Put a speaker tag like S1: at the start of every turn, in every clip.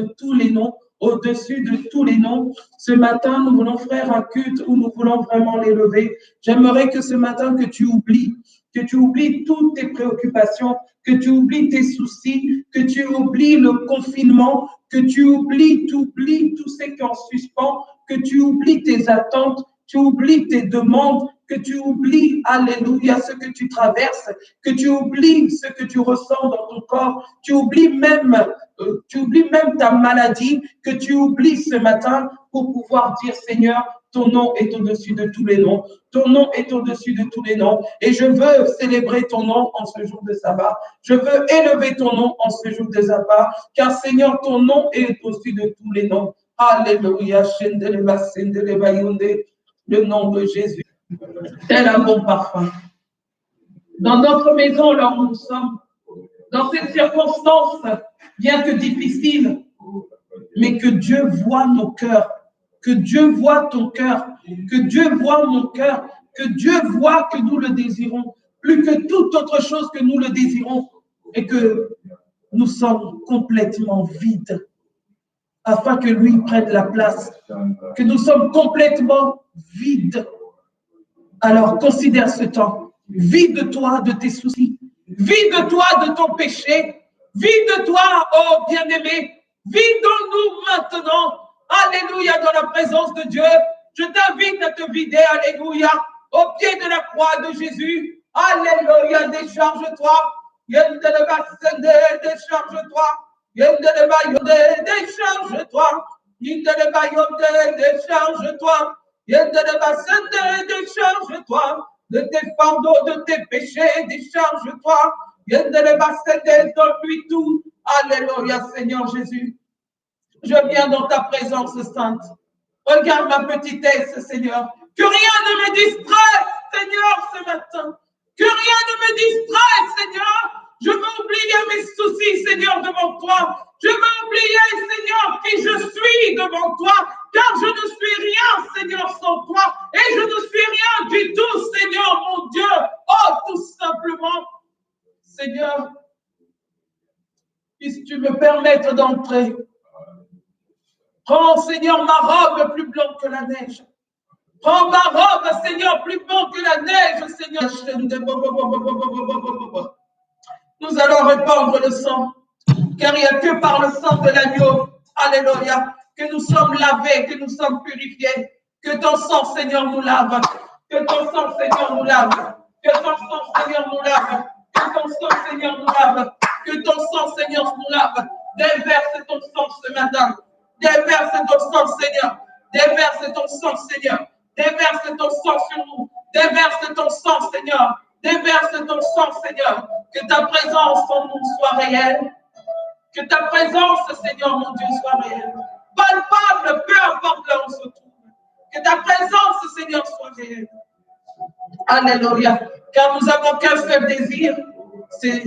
S1: de tous les noms, au-dessus de tous les noms. Ce matin, nous voulons faire un culte où nous voulons vraiment l'élever. J'aimerais que ce matin, que tu oublies toutes tes préoccupations, que tu oublies tes soucis, que tu oublies le confinement, que tu oublies tout ce qui est en suspens, que tu oublies tes attentes, tu oublies tes demandes, que tu oublies, alléluia, ce que tu traverses, que tu oublies ce que tu ressens dans ton corps, tu oublies même ta maladie, que tu oublies ce matin pour pouvoir dire, Seigneur, ton nom est au-dessus de tous les noms. Ton nom est au-dessus de tous les noms. Et je veux célébrer ton nom en ce jour de sabbat. Je veux élever ton nom en ce jour de sabbat. Car Seigneur, ton nom est au-dessus de tous les noms. Alléluia. Le nom de Jésus. Tel un bon parfum. Dans notre maison, là où nous sommes, dans cette circonstance, bien que difficile, mais que Dieu voit nos cœurs. Que Dieu voit ton cœur, que Dieu voit mon cœur, que Dieu voit que nous le désirons, plus que toute autre chose que nous le désirons, et que nous sommes complètement vides, afin que lui prenne la place, que nous sommes complètement vides. Alors considère ce temps, vide-toi de tes soucis, vide-toi de ton péché, vide-toi, oh bien-aimé, vidons-nous maintenant. Alléluia, dans la présence de Dieu. Je t'invite à te vider, alléluia, au pied de la croix de Jésus. Alléluia, décharge-toi. Décharge-toi. Décharge-toi. Décharge-toi. Décharge-toi. De tes fardeaux, de tes péchés, décharge-toi. Donne-lui tout. Alléluia, Seigneur Jésus. Je viens dans ta présence sainte. Regarde ma petitesse, Seigneur. Que rien ne me distraie, Seigneur, ce matin. Que rien ne me distraie, Seigneur. Je veux oublier mes soucis, Seigneur, devant toi. Je veux oublier, Seigneur, qui je suis devant toi. Car je ne suis rien, Seigneur, sans toi. Et je ne suis rien du tout, Seigneur, mon Dieu. Oh, tout simplement, Seigneur, puisses-tu me permettre d'entrer. Prends, Seigneur, ma robe plus blanche que la neige. Prends ma robe, Seigneur, plus blanche que la neige, Seigneur. Nous allons répandre le sang, car il n'y a que par le sang de l'agneau, alléluia, que nous sommes lavés, que nous sommes purifiés. Que ton sang, Seigneur, nous lave. Que ton sang, Seigneur, nous lave. Que ton sang, Seigneur, nous lave. Que ton sang, Seigneur, nous lave. Que ton sang, Seigneur, nous lave. Déverse ton sang ce matin. Déverse ton sang, Seigneur. Déverse ton sang, Seigneur. Déverse ton sang sur nous. Déverse ton sang, Seigneur. Déverse ton sang, Seigneur. Que ta présence en nous soit réelle. Que ta présence, Seigneur, mon Dieu, soit réelle. Palpable, peu importe là où on se trouve. Que ta présence, Seigneur, soit réelle. Alléluia. Car nous avons qu'un seul désir, c'est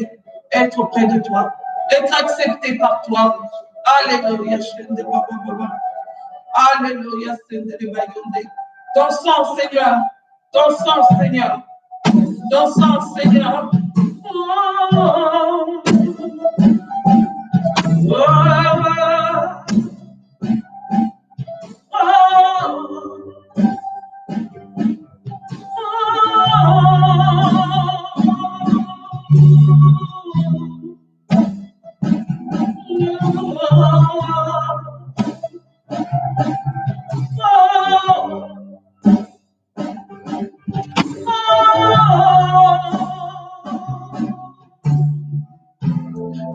S1: être auprès de toi. Être accepté par toi. Alléluia. Alléluia. Ton sang, Seigneur. Ton sang, Seigneur. Ton sang, Seigneur.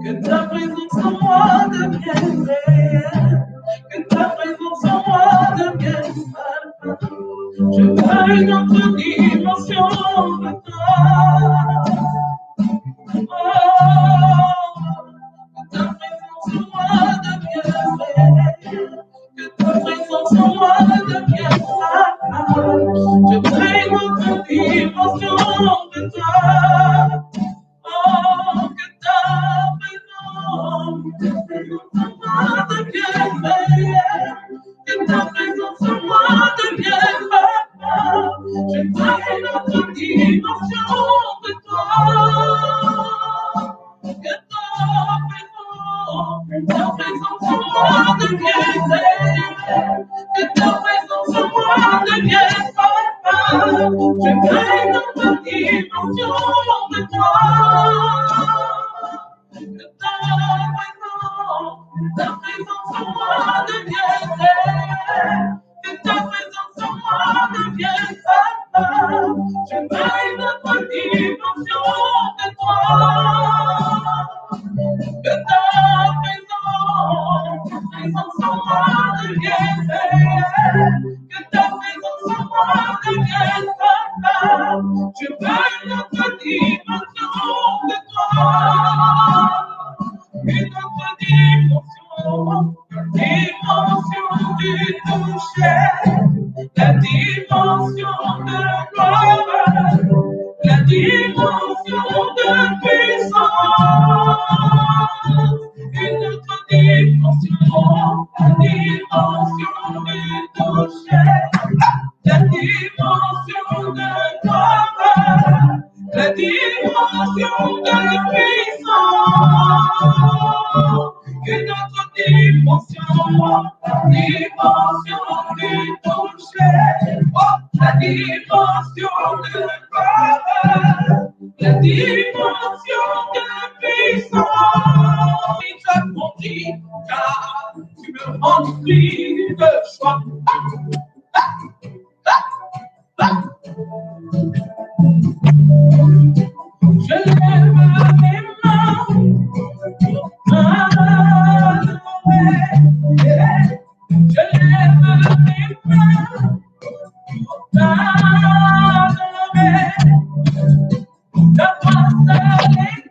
S1: Que ta présence en moi devienne réelle, que ta présence en moi devienne palpable. Je veux une autre dimension de toi. Que ta présence en moi devienne réelle, que ta présence en moi devienne palpable. Je veux une autre dimension de toi. Que ta présence en moi devienne palpable. Je veux une autre dimension de toi. Que ta présence en moi Ta présence en moi devient terre. Que ta présence en moi devienne papa. Je veux une autre dimension de toi. Que ta présence en moi devienne réelle. Que ta présence en moi devienne papa. Je veux une autre dimension de toi. Une autre dimension du toucher, la dimension de gloire, la dimension de puissance, une autre dimension, la dimension du toucher, la dimension de gloire, la dimension de puissance, une autre dimension, la dimension du toucher, oh, la dimension de gloire, la dimension de puissance. Je grandis, car tu me remplis de joie. Je lève mes mains pour t'adorer. Je lève mes mains pour t'adorer. Ta voix seule est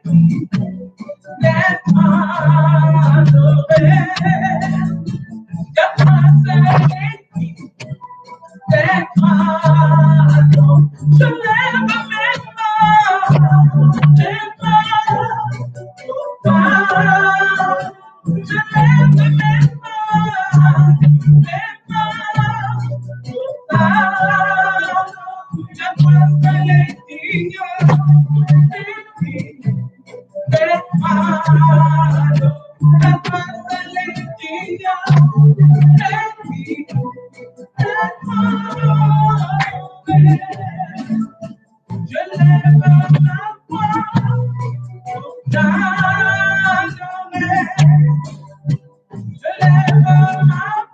S1: d'être adorée. Ta voix seule est d'être adorée. Je lève mes mains, mes mains pour t'adorer. Je lève mes mains, mes mains pour t'adorer. Ta voix seule est digne. Je lève ma voix pour t'adorer. Je lève ma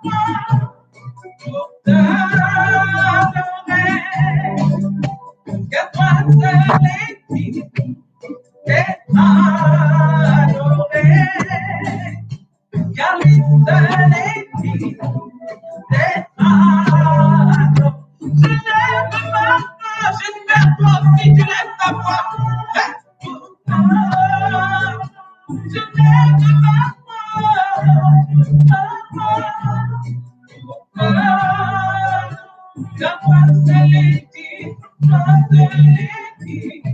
S1: voix pour t'adorer. Que toi seul est digne d'être adoré. Car lui seul est digne d'être adoré. Je lève ma voix, j'espère toi aussi tu lèves ta voix. Je lève ma voix. La voix seule est digne, la seule est digne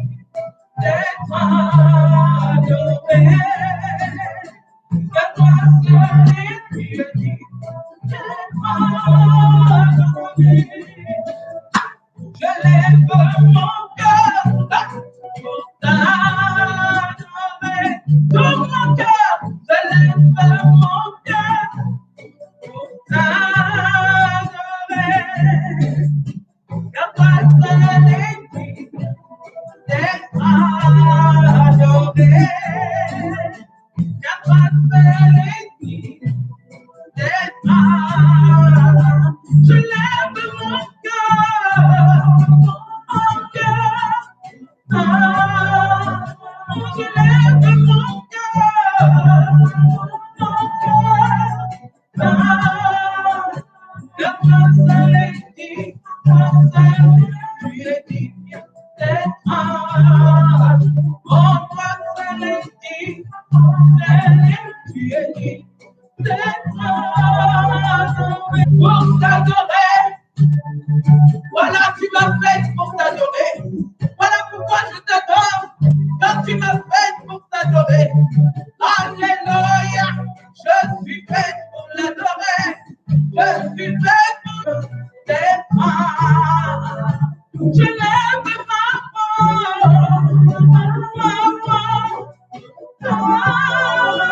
S1: d'être adoré. La voix seule est digne d'être adoré. Je lève mon cœur pour t'adorer. Tout mon cœur, je lève mon cœur pour t'adorer. La voix seule est digne d'être adoré. La voix seule est digne d'être adoré. Je lève mon cœur, mon cœur. Je lève mon cœur, mon cœur. La voix seule est digne, la seule, tu es digne d'être adoré. Oh, toi seul est digne, tu es digne d'être adoré. Pour t'adorer, voilà tu m'as fait pour t'adorer. Voilà pourquoi je t'adore, car tu m'as fait pour t'adorer. Alléluia, je suis fait pour l'adorer. Je suis fait pour t'être. Je lève ma voix,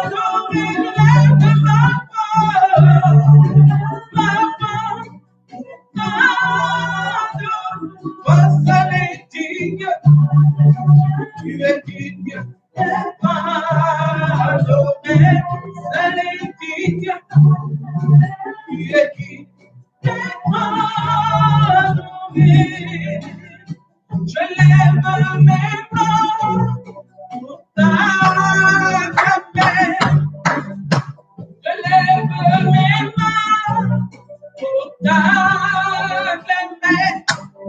S1: adorer, je lève ma voix, seul est digne, tu es digne d'être adoré, seul est digne, tu es digne d'être adoré. Je lève mes mains pour t'acclamer. Je lève mes mains pour t'acclamer.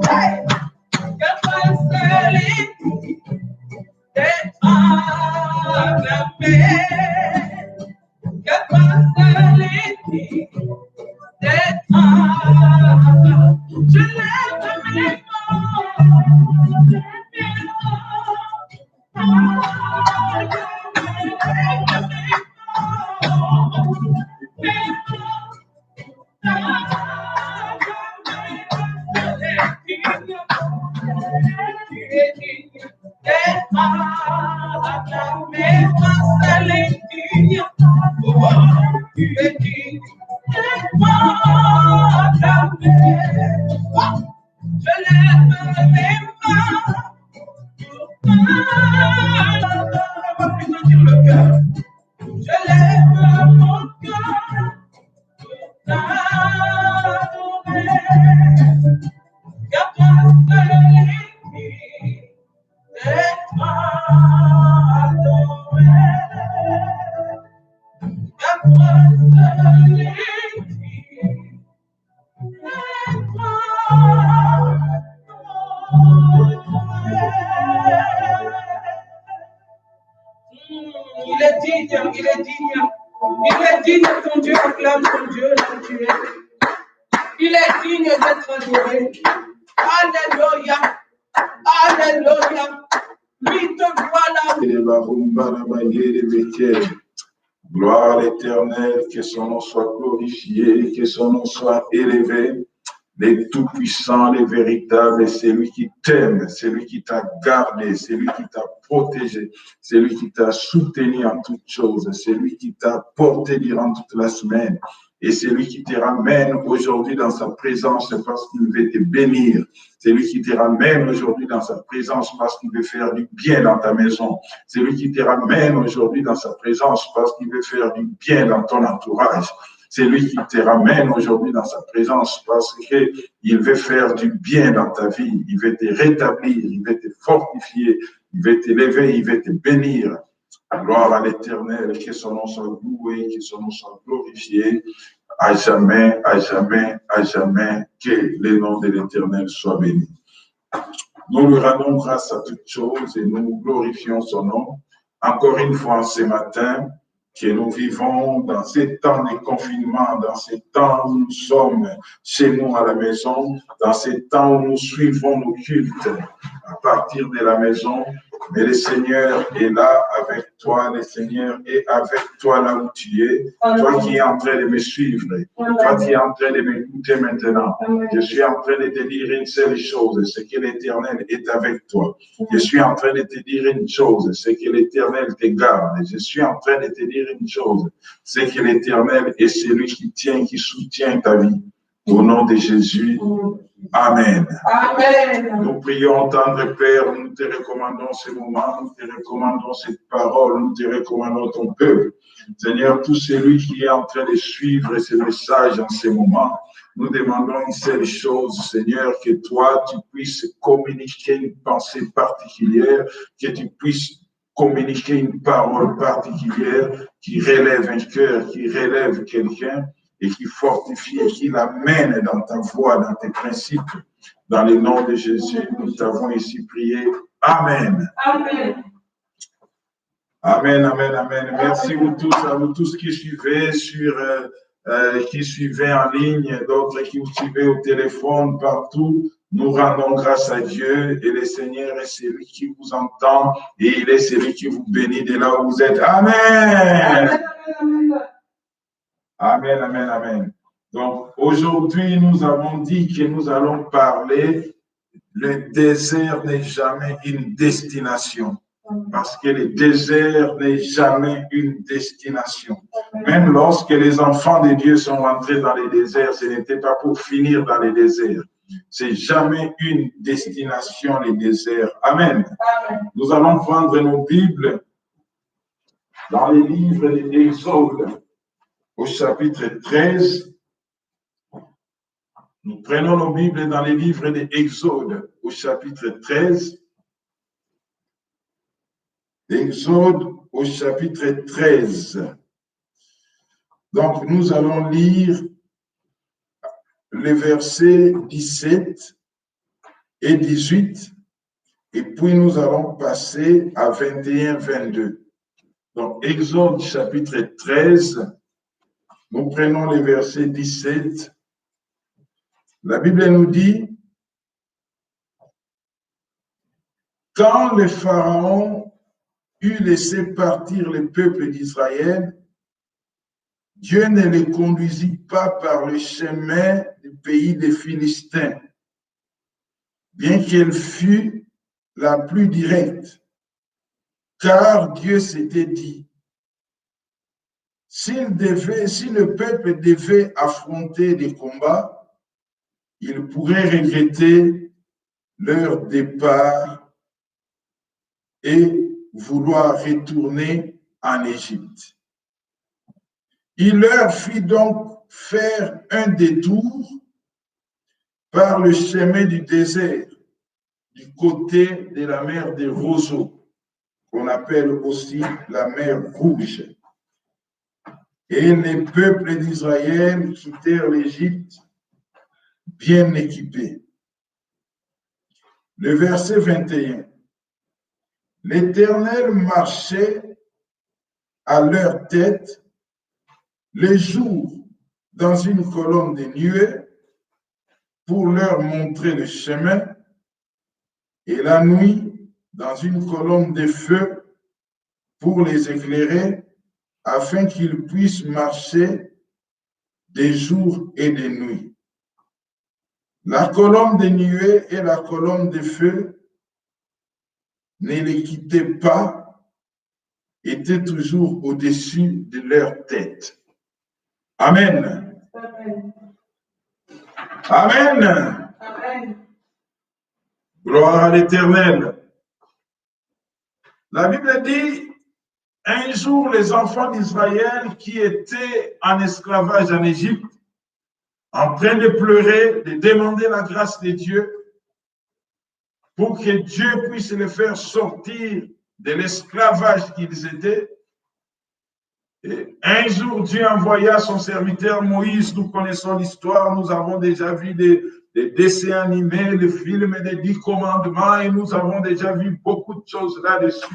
S1: Hey! Que toi seul est d'être acclamé. Que toi seul est d'être acclamé. Je lève mes ton Dieu, acclame ton Dieu là où tu es. Il est digne d'être adoré. Alléluia. Alléluia. Lui te voilà.
S2: Gloire à l'Éternel, que son nom soit glorifié, que son nom soit élevé. Les tout-puissants, les véritables, c'est lui qui t'aime, c'est lui qui t'a gardé, c'est lui qui t'a protégé, c'est lui qui t'a soutenu en toutes choses, c'est lui qui t'a porté durant toute la semaine. Et c'est lui qui te ramène aujourd'hui dans sa présence parce qu'il veut te bénir. C'est lui qui te ramène aujourd'hui dans sa présence parce qu'il veut faire du bien dans ta maison. C'est lui qui te ramène aujourd'hui dans sa présence parce qu'il veut faire du bien dans ton entourage. C'est lui qui te ramène aujourd'hui dans sa présence parce qu'il veut faire du bien dans ta vie. Il veut te rétablir, il veut te fortifier, il veut t'élever, il veut te bénir. Gloire à l'Éternel, que son nom soit loué, que son nom soit glorifié, à jamais, à jamais, à jamais, que le nom de l'Éternel soit béni. Nous lui rendons grâce à toutes choses et nous glorifions son nom. Encore une fois ce matin, que nous vivons dans ces temps de confinement, dans ces temps où nous sommes chez nous à la maison, dans ces temps où nous suivons nos cultes à partir de la maison. Mais le Seigneur est là avec toi, le Seigneur est avec toi là où tu es. Toi qui es en train de me suivre, toi qui es en train de m'écouter maintenant, je suis en train de te dire une seule chose, c'est que l'Éternel est avec toi. Je suis en train de te dire une chose, c'est que l'Éternel te garde. Je suis en train de te dire une chose, c'est que l'Éternel est celui qui tient, qui soutient ta vie. Au nom de Jésus, Amen.
S1: Amen.
S2: Nous prions, tendre Père, nous te recommandons ce moment, nous te recommandons cette parole, nous te recommandons ton peuple. Seigneur, tout celui qui est en train de suivre ce message en ce moment, nous demandons une seule chose, Seigneur, que toi, tu puisses communiquer une pensée particulière, que tu puisses communiquer une parole particulière qui relève un cœur, qui relève quelqu'un, et qui fortifie et qui l'amène dans ta voie, dans tes principes. Dans le nom de Jésus, nous t'avons ici prié. Amen.
S1: Amen.
S2: Amen, amen, amen. Merci à vous tous qui suivez qui suivez en ligne, d'autres qui vous suivez au téléphone, partout. Nous rendons grâce à Dieu et le Seigneur est celui qui vous entend et il est celui qui vous bénit de là où vous êtes. Amen.
S1: Amen. Amen.
S2: Amen, amen, amen. Donc, aujourd'hui, nous avons dit que nous allons parler, le désert n'est jamais une destination. Parce que le désert n'est jamais une destination. Même lorsque les enfants de Dieu sont rentrés dans les déserts, ce n'était pas pour finir dans les déserts. C'est jamais une destination, les déserts. Amen. Nous allons prendre nos Bibles dans les livres de l'Exode. au chapitre 13. Nous prenons nos Bibles dans les livres d'Exode au chapitre 13. Exode au chapitre 13. Donc, nous allons lire les versets 17 et 18, et puis nous allons passer à 21-22. Donc, Exode chapitre 13, nous prenons les versets 17. La Bible nous dit, « Quand le Pharaon eut laissé partir le peuple d'Israël, Dieu ne les conduisit pas par le chemin du pays des Philistins, bien qu'elle fût la plus directe, car Dieu s'était dit, si le peuple devait affronter des combats, il pourrait regretter leur départ et vouloir retourner en Égypte. Il leur fit donc faire un détour par le chemin du désert, du côté de la mer des Roseaux, qu'on appelle aussi la mer Rouge. Et les peuples d'Israël quittèrent l'Égypte bien équipés. Le verset 21. L'Éternel marchait à leur tête le jour dans une colonne de nuée pour leur montrer le chemin, et la nuit dans une colonne de feu pour les éclairer, afin qu'ils puissent marcher des jours et des nuits. La colonne de nuée et la colonne de feu ne les quittaient pas, étaient toujours au-dessus de leur tête. Amen.
S1: Amen.
S2: Amen.
S1: Amen.
S2: Gloire à l'Éternel. La Bible dit, un jour, les enfants d'Israël qui étaient en esclavage en Égypte, en train de pleurer, de demander la grâce de Dieu, pour que Dieu puisse les faire sortir de l'esclavage qu'ils étaient. Et un jour, Dieu envoya son serviteur Moïse. Nous connaissons l'histoire, nous avons déjà vu des dessins animés, des films des 10 commandements, et nous avons déjà vu beaucoup de choses là-dessus.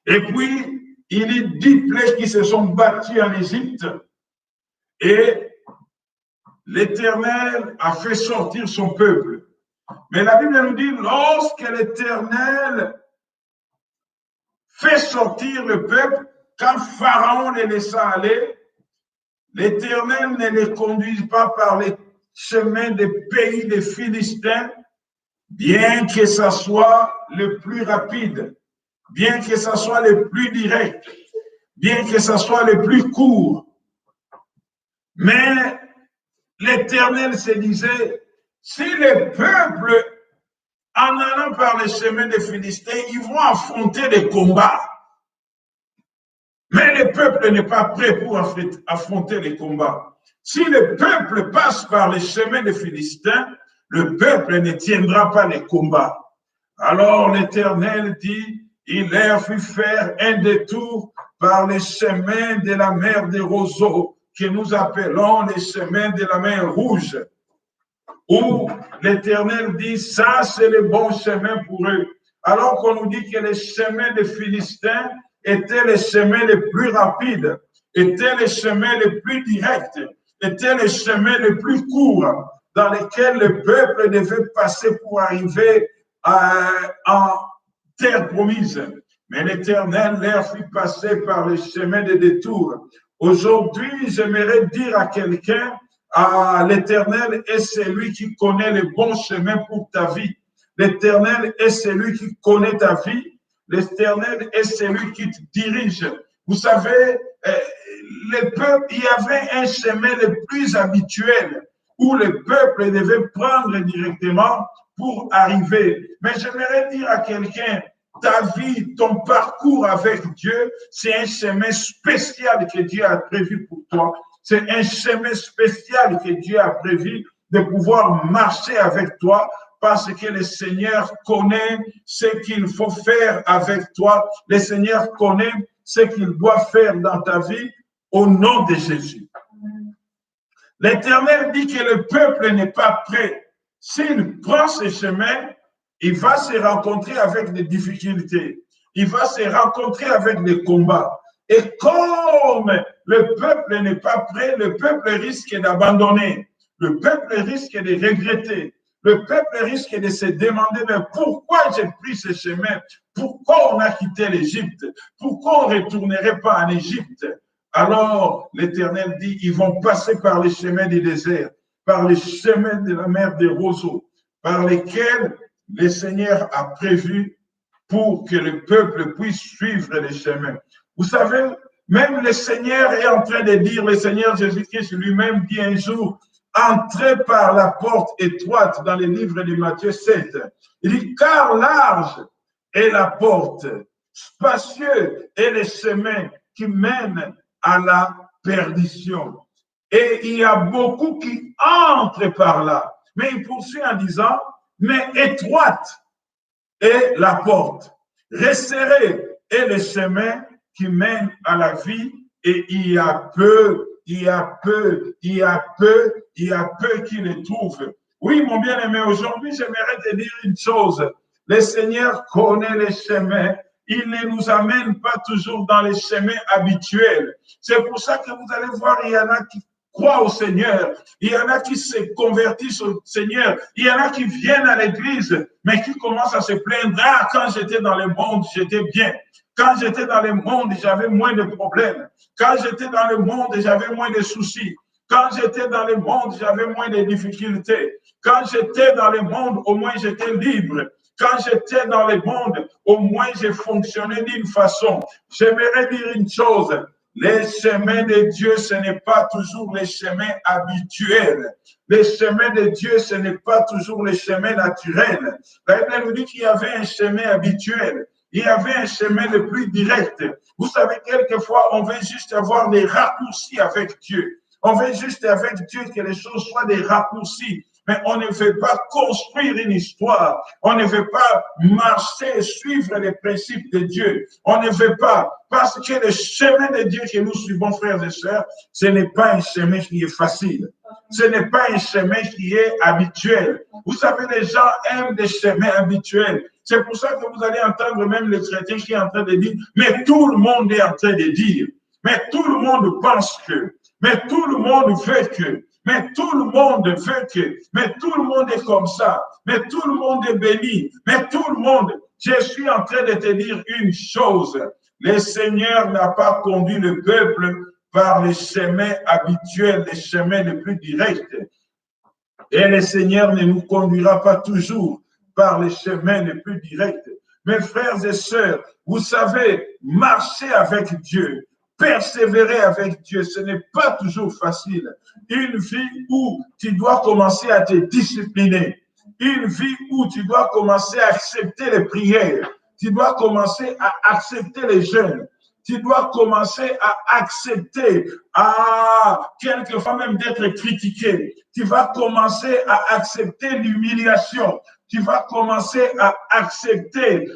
S2: Et puis, il y a 10 plaies qui se sont battues en Égypte, et l'Éternel a fait sortir son peuple. Mais la Bible nous dit, lorsque l'Éternel fait sortir le peuple, quand Pharaon les laissa aller, l'Éternel ne les conduit pas par les chemins des pays des Philistins, bien que ça soit le plus rapide, bien que ça soit le plus direct, bien que ça soit le plus court. Mais l'Éternel se disait, si les peuples, en allant par les chemins des Philistins, ils vont affronter des combats. Mais le peuple n'est pas prêt pour affronter les combats. Si le peuple passe par les chemins des Philistins, le peuple ne tiendra pas les combats. Alors l'Éternel dit, il leur fit faire un détour par les chemins de la mer des Roseaux, que nous appelons les chemins de la mer Rouge, où l'Éternel dit, ça c'est le bon chemin pour eux. Alors qu'on nous dit que les chemins des Philistins étaient les chemins les plus rapides, étaient les chemins les plus directs, étaient les chemins les plus courts, dans lesquels le peuple devait passer pour arriver en terre promise. Mais l'Éternel leur fit passer par les chemins de détour. Aujourd'hui, j'aimerais dire à quelqu'un, l'Éternel est celui qui connaît les bons chemins pour ta vie. L'Éternel est celui qui connaît ta vie. L'Éternel est celui qui te dirige. Vous savez, le peuple, il y avait un chemin le plus habituel où le peuple devait prendre directement pour arriver. Mais j'aimerais dire à quelqu'un, ta vie, ton parcours avec Dieu, c'est un chemin spécial que Dieu a prévu pour toi. C'est un chemin spécial que Dieu a prévu de pouvoir marcher avec toi parce que le Seigneur connaît ce qu'il faut faire avec toi. Le Seigneur connaît ce qu'il doit faire dans ta vie au nom de Jésus. L'Éternel dit que le peuple n'est pas prêt. S'il prend ce chemin, il va se rencontrer avec des difficultés. Il va se rencontrer avec des combats. Et comme le peuple n'est pas prêt, le peuple risque d'abandonner. Le peuple risque de regretter. Le peuple risque de se demander mais pourquoi j'ai pris ce chemin? Pourquoi on a quitté l'Égypte? Pourquoi on ne retournerait pas en Égypte? Alors l'Éternel dit, ils vont passer par les chemins du désert, par les chemins de la mer des roseaux, par lesquels le Seigneur a prévu pour que le peuple puisse suivre les chemins. Vous savez, même le Seigneur est en train de dire, le Seigneur Jésus-Christ lui-même dit un jour, entrez par la porte étroite dans le livre de Matthieu 7. Il dit, car large est la porte, spacieux est le chemin qui mène à la perdition. Et il y a beaucoup qui entrent par là. Mais il poursuit en disant, mais étroite est la porte, resserré est le chemin qui mène à la vie, et il y a peu qui le trouvent. Oui, mon bien-aimé, aujourd'hui, j'aimerais te dire une chose. Le Seigneur connaît les chemins. Il ne nous amène pas toujours dans les chemins habituels. C'est pour ça que vous allez voir, il y en a qui croient au Seigneur. Il y en a qui se convertissent au Seigneur. Il y en a qui viennent à l'église, mais qui commencent à se plaindre. Ah, quand j'étais dans le monde, j'étais bien. Quand j'étais dans le monde, j'avais moins de problèmes. Quand j'étais dans le monde, j'avais moins de soucis. Quand j'étais dans le monde, j'avais moins de difficultés. Quand j'étais dans le monde, au moins j'étais libre. Quand j'étais dans le monde, au moins j'ai fonctionné d'une façon. J'aimerais dire une chose. Les chemins de Dieu, ce n'est pas toujours les chemins habituels. Les chemins de Dieu, ce n'est pas toujours les chemins naturels. La Bible nous dit qu'il y avait un chemin habituel. Il y avait un chemin le plus direct. Vous savez, quelquefois, on veut juste avoir des raccourcis avec Dieu. On veut juste avec Dieu que les choses soient des raccourcis. Mais on ne veut pas construire une histoire. On ne veut pas marcher, suivre les principes de Dieu. On ne veut pas, parce que le chemin de Dieu que nous suivons, frères et sœurs, ce n'est pas un chemin qui est facile. Ce n'est pas un chemin qui est habituel. Vous savez, les gens aiment des chemins habituels. C'est pour ça que vous allez entendre même les chrétiens qui sont en train de dire, mais tout le monde est en train de dire, mais tout le monde pense que, mais tout le monde veut que, mais tout le monde veut que, mais tout le monde est comme ça, mais tout le monde est béni, mais tout le monde, je suis en train de te dire une chose, le Seigneur n'a pas conduit le peuple par les chemins habituels, les chemins les plus directs. Et le Seigneur ne nous conduira pas toujours par les chemins les plus directs. Mes frères et sœurs, vous savez, marcher avec Dieu, persévérer avec Dieu, ce n'est pas toujours facile. Une vie où tu dois commencer à te discipliner, une vie où tu dois commencer à accepter les prières, tu dois commencer à accepter les jeûnes, tu dois commencer à accepter, quelquefois même d'être critiqué. Tu vas commencer à accepter l'humiliation. Tu vas commencer à accepter,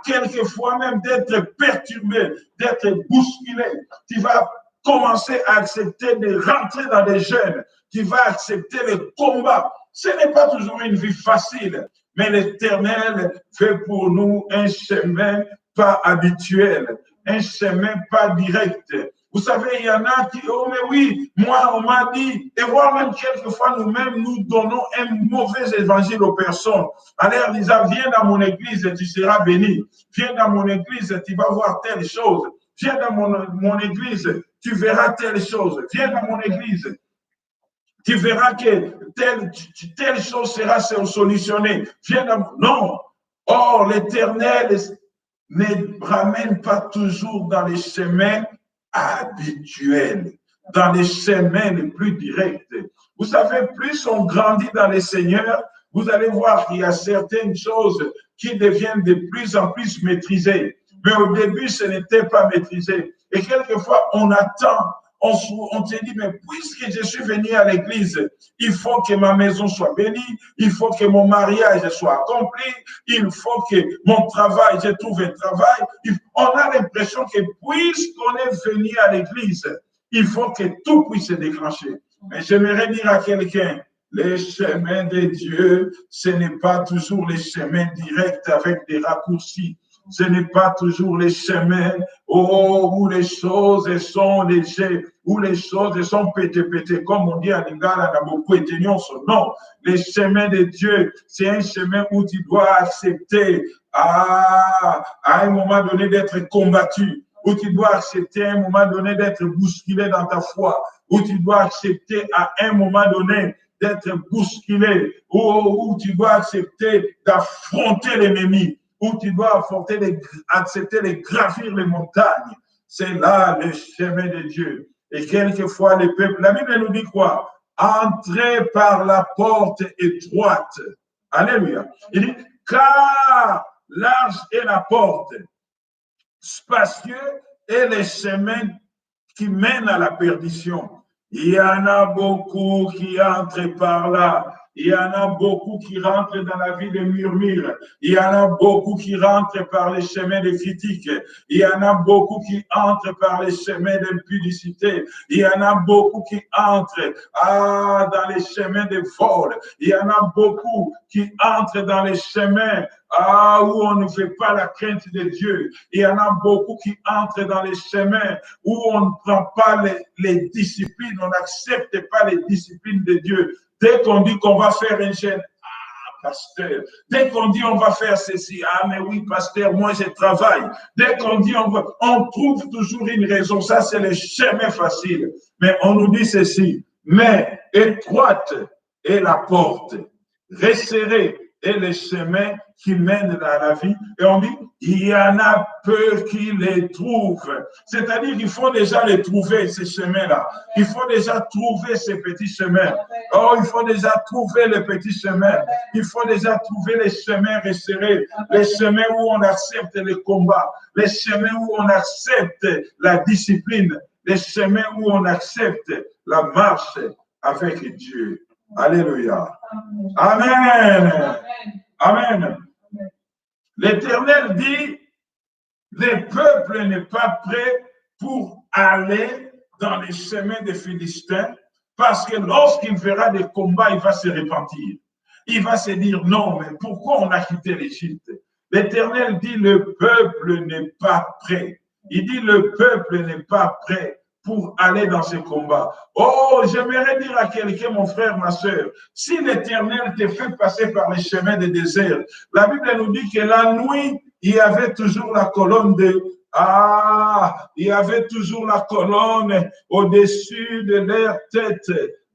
S2: quelquefois même d'être perturbé, d'être bousculé. Tu vas commencer à accepter de rentrer dans des jeûnes. Tu vas accepter le combat. Ce n'est pas toujours une vie facile, mais l'Éternel fait pour nous un chemin pas habituel, un chemin pas direct. Vous savez, il y en a qui, oh mais oui, moi on m'a dit, et voire même quelquefois nous-mêmes, nous donnons un mauvais évangile aux personnes. En leur disant, viens dans mon église et tu seras béni. Viens dans mon église et tu vas voir telle chose. Viens dans mon église, tu verras telle chose. Viens dans mon église. Tu verras que telle chose sera solutionnée. Viens dans... Non. Or, l'Éternel ne ramène pas toujours dans les chemins habituels, dans les chemins les plus directs. Vous savez, plus on grandit dans le Seigneur, vous allez voir qu'il y a certaines choses qui deviennent de plus en plus maîtrisées. Mais au début, ce n'était pas maîtrisé. Et quelquefois, on attend, on se dit, mais puisque je suis venu à l'église, il faut que ma maison soit bénie, il faut que mon mariage soit accompli, il faut que mon travail, je trouve un travail. On a l'impression que puisqu'on est venu à l'église, il faut que tout puisse se déclencher. Mais j'aimerais dire à quelqu'un, les chemins de Dieu, ce n'est pas toujours les chemins directs avec des raccourcis. Ce n'est pas toujours les chemins où les choses sont légères, où les choses sont pétées, comme on dit à Lingala, on a beaucoup éteigné son nom. Les chemins de Dieu, c'est un chemin où tu dois accepter à un moment donné d'être combattu, où tu dois accepter à un moment donné d'être bousculé dans ta foi, où tu dois accepter à un moment donné d'être bousculé, où tu dois accepter d'affronter l'ennemi, où tu dois accepter de gravir les montagnes. C'est là le chemin de Dieu. Et quelquefois, les peuples, la Bible nous dit quoi? Entrez par la porte étroite. Alléluia. Il dit, car large est la porte, spacieux est le chemin qui mène à la perdition. Il y en a beaucoup qui entrent par là. Il y en a beaucoup qui rentrent dans la vie de murmures. Il y en a beaucoup qui rentrent par les chemins de critiques. Il y en a beaucoup qui entrent par les chemins d'impudicité. Il y en a beaucoup qui entrent dans les chemins de vol. Il y en a beaucoup qui entrent dans les chemins où on ne fait pas la crainte de Dieu. Il y en a beaucoup qui entrent dans les chemins où on ne prend pas les disciplines, on n'accepte pas les disciplines de Dieu. Dès qu'on dit qu'on va faire un jeûne, pasteur. Dès qu'on dit on va faire ceci, mais oui, pasteur, moi je travaille. Dès qu'on dit on trouve toujours une raison. Ça, c'est le chemin facile. Mais on nous dit ceci, mais étroite est la porte, resserrée est le chemin qui mène à la vie. Et on dit, il y en a peu qui les trouvent. C'est-à-dire qu'il faut déjà les trouver, ces chemins-là. Il faut déjà trouver ces petits chemins. Oh, il faut déjà trouver les petits chemins. Il faut déjà trouver les chemins resserrés, les chemins où on accepte les combats, les chemins où on accepte la discipline, les chemins où on accepte la marche avec Dieu. Alléluia. Amen. Amen. L'Éternel dit, le peuple n'est pas prêt pour aller dans les chemins des Philistins, parce que lorsqu'il verra des combats, il va se repentir. Il va se dire, non, mais pourquoi on a quitté l'Égypte? L'Éternel dit, le peuple n'est pas prêt. Il dit, le peuple n'est pas prêt pour aller dans ces combats. Oh, j'aimerais dire à quelqu'un, mon frère, ma soeur, si l'Éternel te fait passer par les chemins des déserts, la Bible nous dit que la nuit, il y avait toujours la colonne il y avait toujours la colonne au-dessus de leur tête.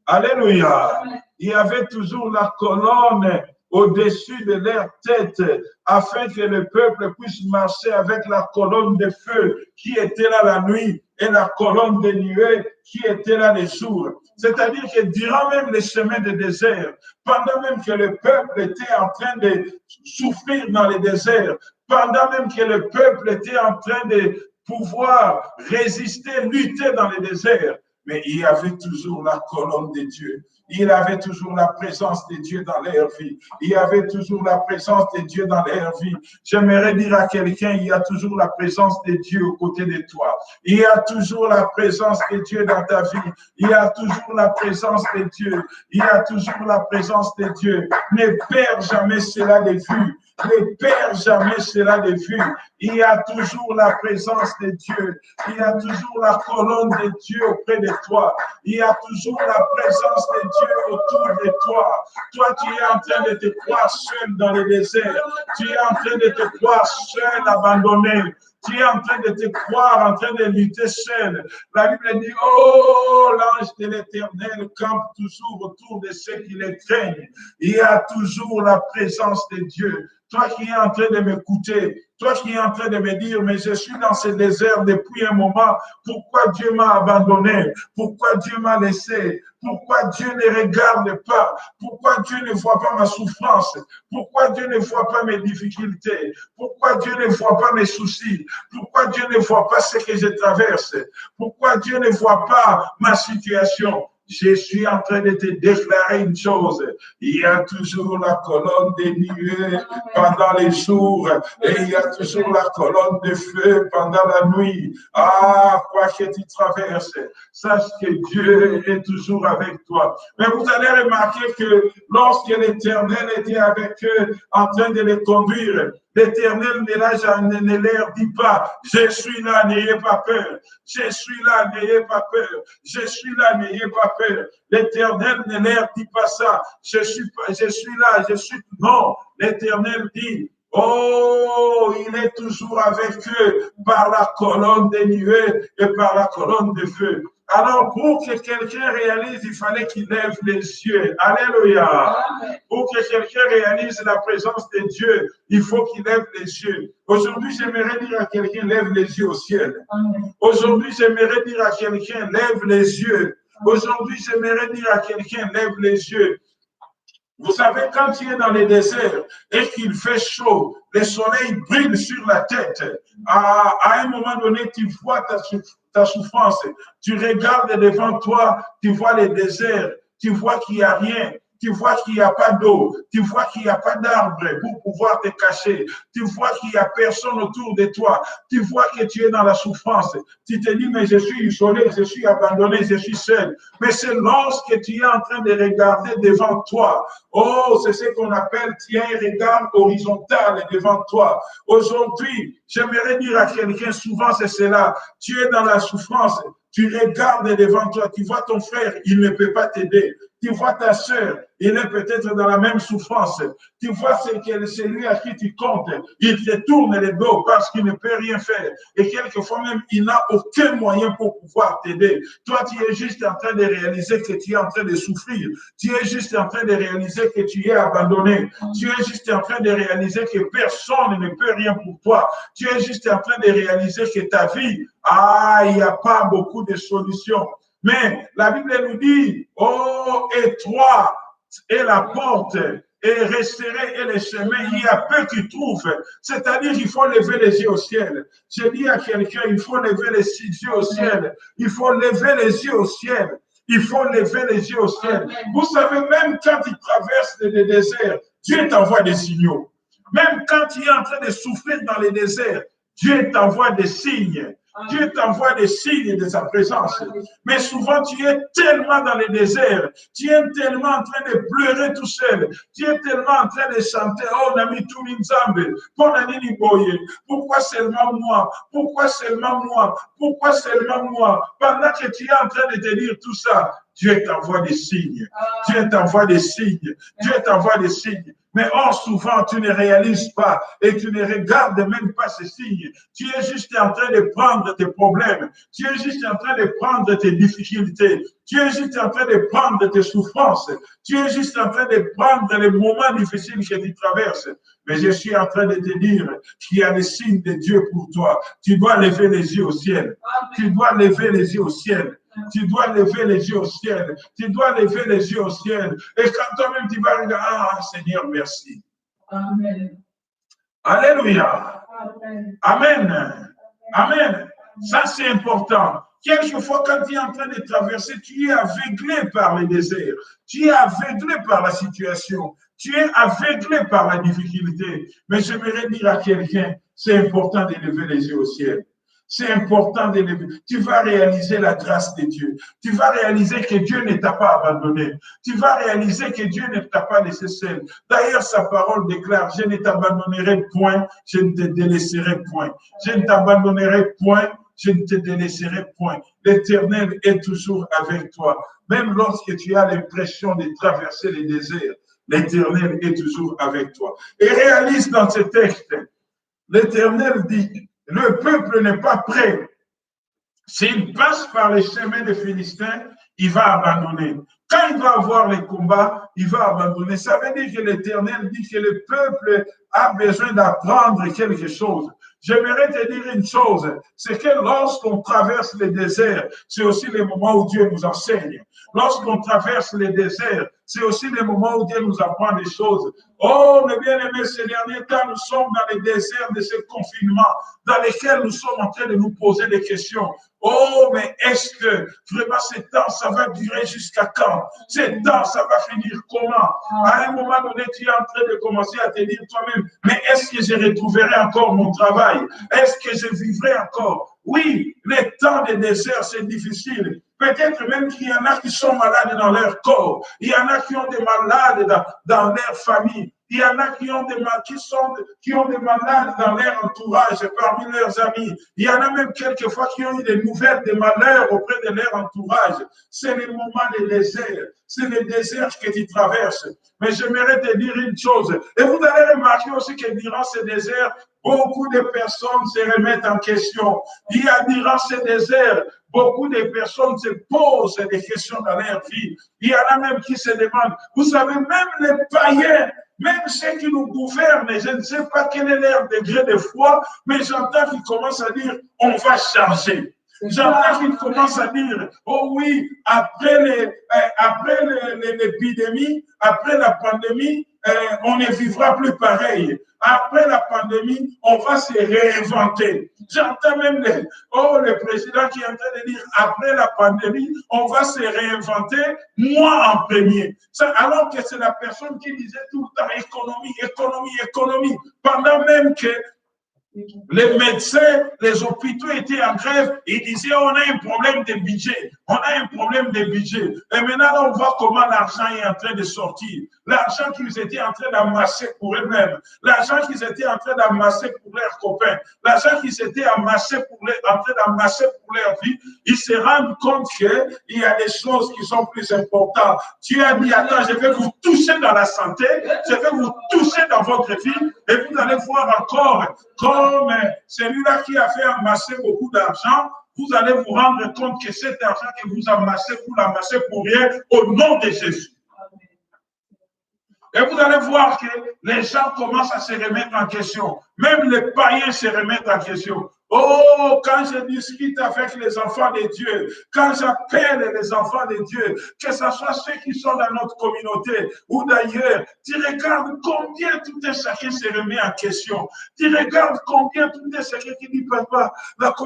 S2: Alléluia. Il y avait toujours la colonne au-dessus de leur tête, afin que le peuple puisse marcher avec la colonne de feu qui était là la nuit et la colonne de nuée qui était là les jours. C'est-à-dire que durant même les chemins de désert, pendant même que le peuple était en train de souffrir dans les déserts, pendant même que le peuple était en train de pouvoir résister, lutter dans les déserts, mais il y avait toujours la colonne de Dieu. Il y avait toujours la présence de Dieu dans leur vie. Il y avait toujours la présence de Dieu dans leur vie. J'aimerais dire à quelqu'un, il y a toujours la présence de Dieu aux côtés de toi. Il y a toujours la présence de Dieu dans ta vie. Il y a toujours la présence de Dieu. Il y a toujours la présence de Dieu. Ne perds jamais cela de vue. Ne perds jamais cela de vue. Il y a toujours la présence de Dieu. Il y a toujours la colonne de Dieu auprès de toi. Il y a toujours la présence de Dieu autour de toi. Toi, tu es en train de te croire seul dans le désert. Tu es en train de te croire seul, abandonné. Tu es en train de te croire, en train de lutter seul. La Bible dit, oh, l'ange de l'Éternel campe toujours autour de ceux qui les craignent. Il y a toujours la présence de Dieu. Toi qui es en train de m'écouter, toi qui es en train de me dire, mais je suis dans ce désert depuis un moment, pourquoi Dieu m'a abandonné? Pourquoi Dieu m'a laissé? Pourquoi Dieu ne regarde pas? Pourquoi Dieu ne voit pas ma souffrance? Pourquoi Dieu ne voit pas mes difficultés? Pourquoi Dieu ne voit pas mes soucis? Pourquoi Dieu ne voit pas ce que je traverse? Pourquoi Dieu ne voit pas ma situation? Je suis en train de te déclarer une chose. Il y a toujours la colonne des nuées pendant les jours et il y a toujours la colonne de feu pendant la nuit. Ah, quoi que tu traverses, sache que Dieu est toujours avec toi. Mais vous allez remarquer que lorsque l'Éternel était avec eux en train de les conduire, l'Éternel ne leur dit pas, je suis là, n'ayez pas peur. Je suis là, n'ayez pas peur. Je suis là, n'ayez pas peur. L'Éternel ne leur dit pas ça. Je suis là, je suis. Non, l'Éternel dit, oh, il est toujours avec eux par la colonne des nuées et par la colonne de feu. Alors, pour que quelqu'un réalise, il fallait qu'il lève les yeux. Alléluia. Pour que quelqu'un réalise la présence de Dieu, il faut qu'il lève les yeux. Aujourd'hui, j'aimerais dire à quelqu'un, lève les yeux au ciel. Aujourd'hui, j'aimerais dire à quelqu'un, lève les yeux. Aujourd'hui, j'aimerais dire à quelqu'un, lève les yeux. Vous savez, quand tu es dans le désert et qu'il fait chaud, le soleil brille sur la tête. À un moment donné, tu vois ta souffrance. Tu regardes devant toi, tu vois le désert, tu vois qu'il n'y a rien. Tu vois qu'il n'y a pas d'eau, tu vois qu'il n'y a pas d'arbre pour pouvoir te cacher, tu vois qu'il n'y a personne autour de toi, tu vois que tu es dans la souffrance, tu te dis, mais je suis isolé, je suis abandonné, je suis seul. Mais c'est lorsque tu es en train de regarder devant toi, oh, c'est ce qu'on appelle, tu as un regard horizontal devant toi. Aujourd'hui, j'aimerais dire à quelqu'un, souvent c'est cela, tu es dans la souffrance, tu regardes devant toi, tu vois ton frère, il ne peut pas t'aider. Tu vois ta sœur, il est peut-être dans la même souffrance. Tu vois celui à qui tu comptes, il te tourne le dos parce qu'il ne peut rien faire. Et quelquefois même, il n'a aucun moyen pour pouvoir t'aider. Toi, tu es juste en train de réaliser que tu es en train de souffrir. Tu es juste en train de réaliser que tu es abandonné. Tu es juste en train de réaliser que personne ne peut rien pour toi. Tu es juste en train de réaliser que ta vie, il n'y a pas beaucoup de solutions. Mais la Bible nous dit, oh, étroit est la porte et resserré est le chemin, il y a peu qui trouvent. C'est-à-dire qu'il faut lever les yeux au ciel. Je dis à quelqu'un, il faut lever les yeux au ciel. Il faut lever les yeux au ciel. Il faut lever les yeux au ciel. Vous savez, même quand il traverse le désert, Dieu t'envoie des signaux. Même quand tu es en train de souffrir dans le désert, Dieu t'envoie des signes. Dieu t'envoie des signes de sa présence. Mais souvent, tu es tellement dans le désert, tu es tellement en train de pleurer tout seul, tu es tellement en train de chanter, oh, Nami Tuminzambe, pourquoi seulement moi? Pourquoi seulement moi? Pourquoi seulement moi? Pendant que tu es en train de te dire tout ça, Dieu t'envoie des signes. Dieu t'envoie des signes. Dieu t'envoie des signes. Mais souvent, tu ne réalises pas et tu ne regardes même pas ces signes. Tu es juste en train de prendre tes problèmes. Tu es juste en train de prendre tes difficultés. Tu es juste en train de prendre tes souffrances. Tu es juste en train de prendre les moments difficiles que tu traverses. Mais je suis en train de te dire qu'il y a des signes de Dieu pour toi. Tu dois lever les yeux au ciel. Tu dois lever les yeux au ciel. Tu dois lever les yeux au ciel. Tu dois lever les yeux au ciel. Et quand toi-même tu vas regarder, Seigneur, merci. Amen. Alléluia. Amen. Amen. Amen. Ça, c'est important. Quelquefois, quand tu es en train de traverser, tu es aveuglé par le désert. Tu es aveuglé par la situation. Tu es aveuglé par la difficulté. Mais j'aimerais dire à quelqu'un, c'est important de lever les yeux au ciel. C'est important de lever. Tu vas réaliser la grâce de Dieu. Tu vas réaliser que Dieu ne t'a pas abandonné. Tu vas réaliser que Dieu ne t'a pas laissé seul. D'ailleurs, sa parole déclare, je ne t'abandonnerai point, je ne te délaisserai point. Je ne t'abandonnerai point, je ne te délaisserai point. L'Éternel est toujours avec toi. Même lorsque tu as l'impression de traverser les déserts, l'Éternel est toujours avec toi. Et réalise dans ce texte, l'Éternel dit, le peuple n'est pas prêt. S'il passe par les chemins des Philistins, il va abandonner. Quand il va avoir les combats, il va abandonner. Ça veut dire que l'Éternel dit que le peuple a besoin d'apprendre quelque chose. J'aimerais te dire une chose, c'est que lorsqu'on traverse les déserts, c'est aussi les moments où Dieu nous enseigne. Lorsqu'on traverse les déserts, c'est aussi les moments où Dieu nous apprend des choses. Oh, mes bien-aimés, ces derniers temps, nous sommes dans les déserts de ce confinement, dans lesquels nous sommes en train de nous poser des questions. Oh, mais est-ce que vraiment ce temps, ça va durer jusqu'à quand? Ce temps, ça va finir comment? À un moment donné, tu es en train de commencer à te dire toi-même, mais est-ce que je retrouverai encore mon travail? Est-ce que je vivrai encore? Oui, les temps de désert, c'est difficile. Peut-être même qu'il y en a qui sont malades dans leur corps. Il y en a qui ont des malades dans leur famille. Il y en a qui ont des malades dans leur entourage, parmi leurs amis. Il y en a même quelquefois qui ont eu des nouvelles de malheurs auprès de leur entourage. C'est le moment des déserts. C'est le désert que tu traverses. Mais j'aimerais te dire une chose. Et vous allez remarquer aussi que durant ce désert, beaucoup de personnes se remettent en question. Il y a durant ce désert, beaucoup de personnes se posent des questions dans leur vie. Il y en a même qui se demandent, vous savez, même les païens, même ceux qui nous gouvernent, je ne sais pas quel est leur degré de foi, mais j'entends qu'ils commencent à dire, on va changer. J'entends qu'ils commencent à dire, oh oui, après l'épidémie, après la pandémie, on ne vivra plus pareil. Après la pandémie, on va se réinventer. J'entends même le président qui est en train de dire, après la pandémie, on va se réinventer, moi en premier. Alors que c'est la personne qui disait tout le temps économie, économie, économie, pendant même que les médecins, les hôpitaux étaient en grève. Ils disaient, on a un problème de budget. On a un problème de budget. Et maintenant, on voit comment l'argent est en train de sortir. L'argent qu'ils étaient en train d'amasser pour eux-mêmes. L'argent qu'ils étaient en train d'amasser pour leurs copains. L'argent qu'ils étaient en train d'amasser pour leur vie. Ils se rendent compte qu'il y a des choses qui sont plus importantes. Dieu a dit, attends, je vais vous toucher dans la santé. Je vais vous toucher dans votre vie. Et vous allez voir encore comme celui-là qui a fait amasser beaucoup d'argent, vous allez vous rendre compte que cet argent que vous amassez, vous l'amassez pour rien au nom de Jésus. Et vous allez voir que les gens commencent à se remettre en question. Même les païens se remettent en question. Oh, quand je discute avec les enfants de Dieu, quand j'appelle les enfants de Dieu, que ce soit ceux qui sont dans notre communauté ou d'ailleurs, tu regardes combien tout un chacun se remet en question. Tu regardes combien tout un chacun qui dit, papa, papa,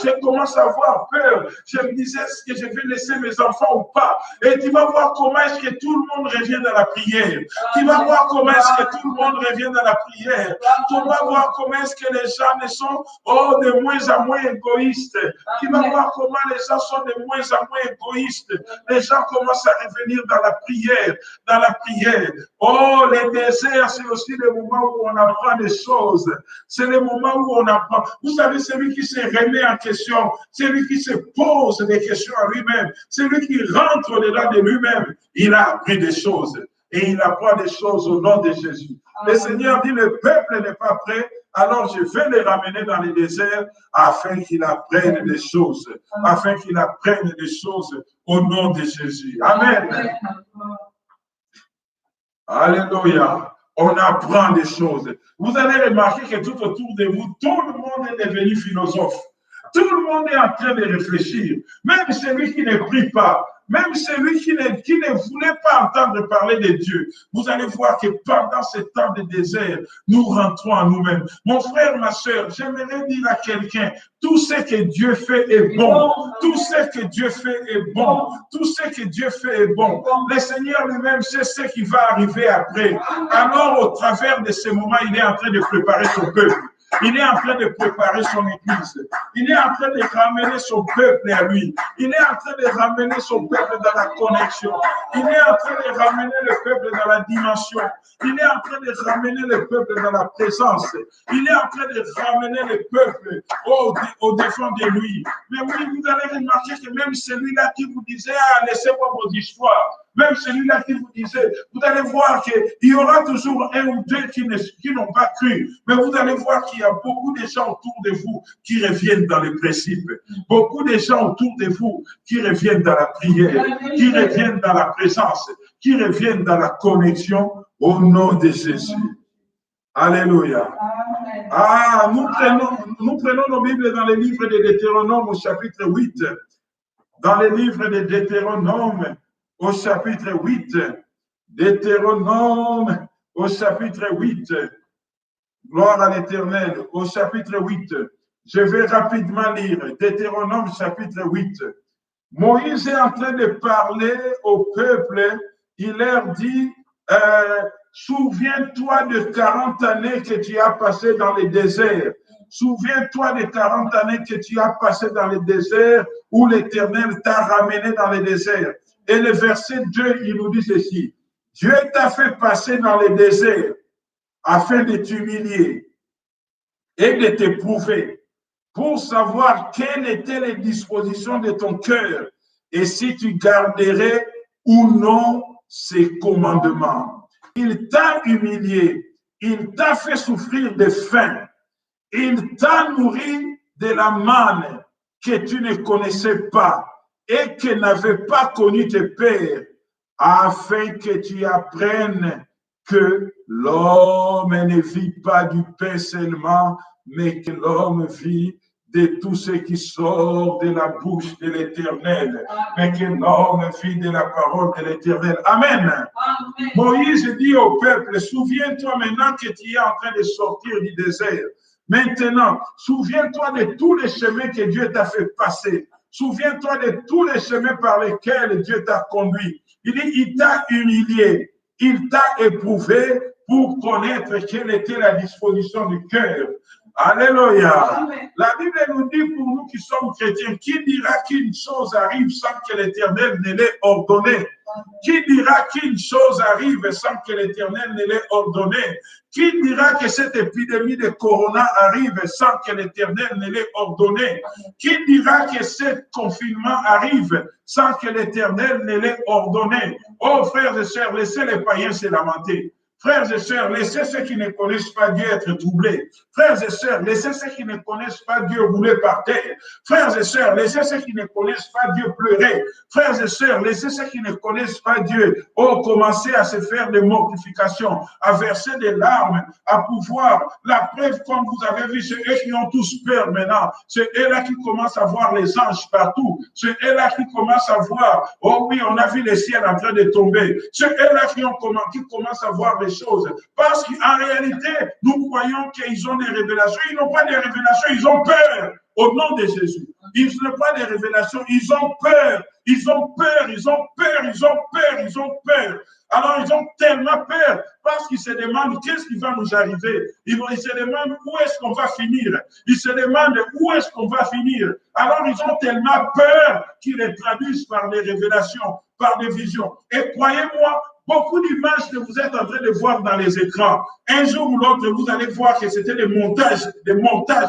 S2: je commence à avoir peur. Je me disais, est-ce que je vais laisser mes enfants ou pas? Et tu vas voir comment est-ce que tout le monde revient dans la prière. Tu vas voir comment est-ce que tout le monde revient dans la prière. Tu vas voir comment est-ce que les gens ne sont de moins en moins égoïstes. Tu vas voir comment les gens sont de moins en moins égoïstes. Les gens commencent à revenir dans la prière. Dans la prière. Oh, les déserts, c'est aussi le moment où on apprend des choses. C'est le moment où on apprend. Vous savez, celui qui se remet en question, celui qui se pose des questions à lui-même, celui qui rentre au-delà de lui-même, il a appris des choses. Et il apprend des choses au nom de Jésus. Le Seigneur dit, le peuple n'est pas prêt, alors je vais les ramener dans les déserts afin qu'ils apprennent des choses. Afin qu'ils apprennent des choses au nom de Jésus. Amen. Alléluia. On apprend des choses. Vous allez remarquer que tout autour de vous, tout le monde est devenu philosophe. Tout le monde est en train de réfléchir. Même celui qui ne prie pas, même celui qui ne voulait pas entendre parler de Dieu. Vous allez voir que pendant ce temps de désert, nous rentrons en nous-mêmes. Mon frère, ma soeur, j'aimerais dire à quelqu'un, tout ce que Dieu fait est bon. Tout ce que Dieu fait est bon. Tout ce que Dieu fait est bon. Le Seigneur lui-même sait ce qui va arriver après. Alors, au travers de ces moments, il est en train de préparer son peuple. Il est en train de préparer son église. Il est en train de ramener son peuple à lui. Il est en train de ramener son peuple dans la connexion. Il est en train de ramener le peuple dans la dimension. Il est en train de ramener le peuple dans la présence. Il est en train de ramener le peuple au-devant de lui. Mais oui, vous allez remarquer que même celui-là qui vous disait, ah, laissez-moi vos histoires. Même celui-là qui vous disait, vous allez voir qu'il y aura toujours un ou deux qui n'ont pas cru. Mais vous allez voir qu'il y a beaucoup de gens autour de vous qui reviennent dans les principes. Beaucoup de gens autour de vous qui reviennent dans la prière, qui reviennent dans la présence, qui reviennent dans la connexion au nom de Jésus. Alléluia.
S1: Amen.
S2: Ah, nous prenons nos Bibles dans les livres de Deutéronome au chapitre 8. Dans les livres de Deutéronome au chapitre 8. Deutéronome au chapitre 8. Gloire à l'Éternel. Au chapitre 8. Je vais rapidement lire. Deutéronome chapitre 8. Moïse est en train de parler au peuple. Il leur dit, souviens-toi de 40 années que tu as passées dans le désert. Souviens-toi des 40 années que tu as passées dans le désert où l'Éternel t'a ramené dans le désert. Et le verset 2, il nous dit ceci. Dieu t'a fait passer dans le désert afin de t'humilier et de t'éprouver pour savoir quelles étaient les dispositions de ton cœur et si tu garderais ou non ses commandements. Il t'a humilié, il t'a fait souffrir de faim, il t'a nourri de la manne que tu ne connaissais pas et que n'avaient pas connu tes pères, afin que tu apprennes que l'homme ne vit pas du pain seulement, mais que l'homme vit de tout ce qui sort de la bouche de l'Éternel, mais que l'homme vit de la parole de l'Éternel. Amen.
S1: Amen.
S2: Moïse dit au peuple, souviens-toi maintenant que tu es en train de sortir du désert. Maintenant, souviens-toi de tous les chemins que Dieu t'a fait passer. Souviens-toi de tous les chemins par lesquels Dieu t'a conduit. Il dit, il t'a humilié, il t'a éprouvé pour connaître quelle était la disposition du cœur. Alléluia.
S1: Amen.
S2: La Bible nous dit pour nous qui sommes chrétiens, qui dira qu'une chose arrive sans que l'Éternel ne l'ait ordonné? Qui dira qu'une chose arrive sans que l'Éternel ne l'ait ordonné? Qui dira que cette épidémie de corona arrive sans que l'Éternel ne l'ait ordonné? Qui dira que ce confinement arrive sans que l'Éternel ne l'ait ordonné? Oh frères et sœurs, laissez les païens se lamenter. Frères et sœurs, laissez ceux qui ne connaissent pas Dieu être troublés. Frères et sœurs, laissez ceux qui ne connaissent pas Dieu rouler par terre. Frères et sœurs, laissez ceux qui ne connaissent pas Dieu pleurer. Frères et sœurs, laissez ceux qui ne connaissent pas Dieu commencer à se faire des mortifications, à verser des larmes, à pouvoir. La preuve, comme vous avez vu, c'est eux qui ont tous peur maintenant. C'est eux-là qui commencent à voir les anges partout. C'est eux-là qui commencent à voir, oh oui, on a vu les ciels en train de tomber. C'est eux-là qui commencent à voir les choses. Parce qu'en réalité, nous croyons qu'ils ont des révélations. Ils n'ont pas des révélations, ils ont peur. Au nom de Jésus. Ils n'ont pas des révélations, ils ont peur. Ils ont peur, ils ont peur, ils ont peur, ils ont peur. Alors ils ont tellement peur parce qu'ils se demandent qu'est-ce qui va nous arriver. Ils se demandent où est-ce qu'on va finir. Ils se demandent où est-ce qu'on va finir. Alors ils ont tellement peur qu'ils les traduisent par des révélations, par des visions. Et croyez-moi, beaucoup d'images que vous êtes en train de voir dans les écrans, un jour ou l'autre, vous allez voir que c'était des montages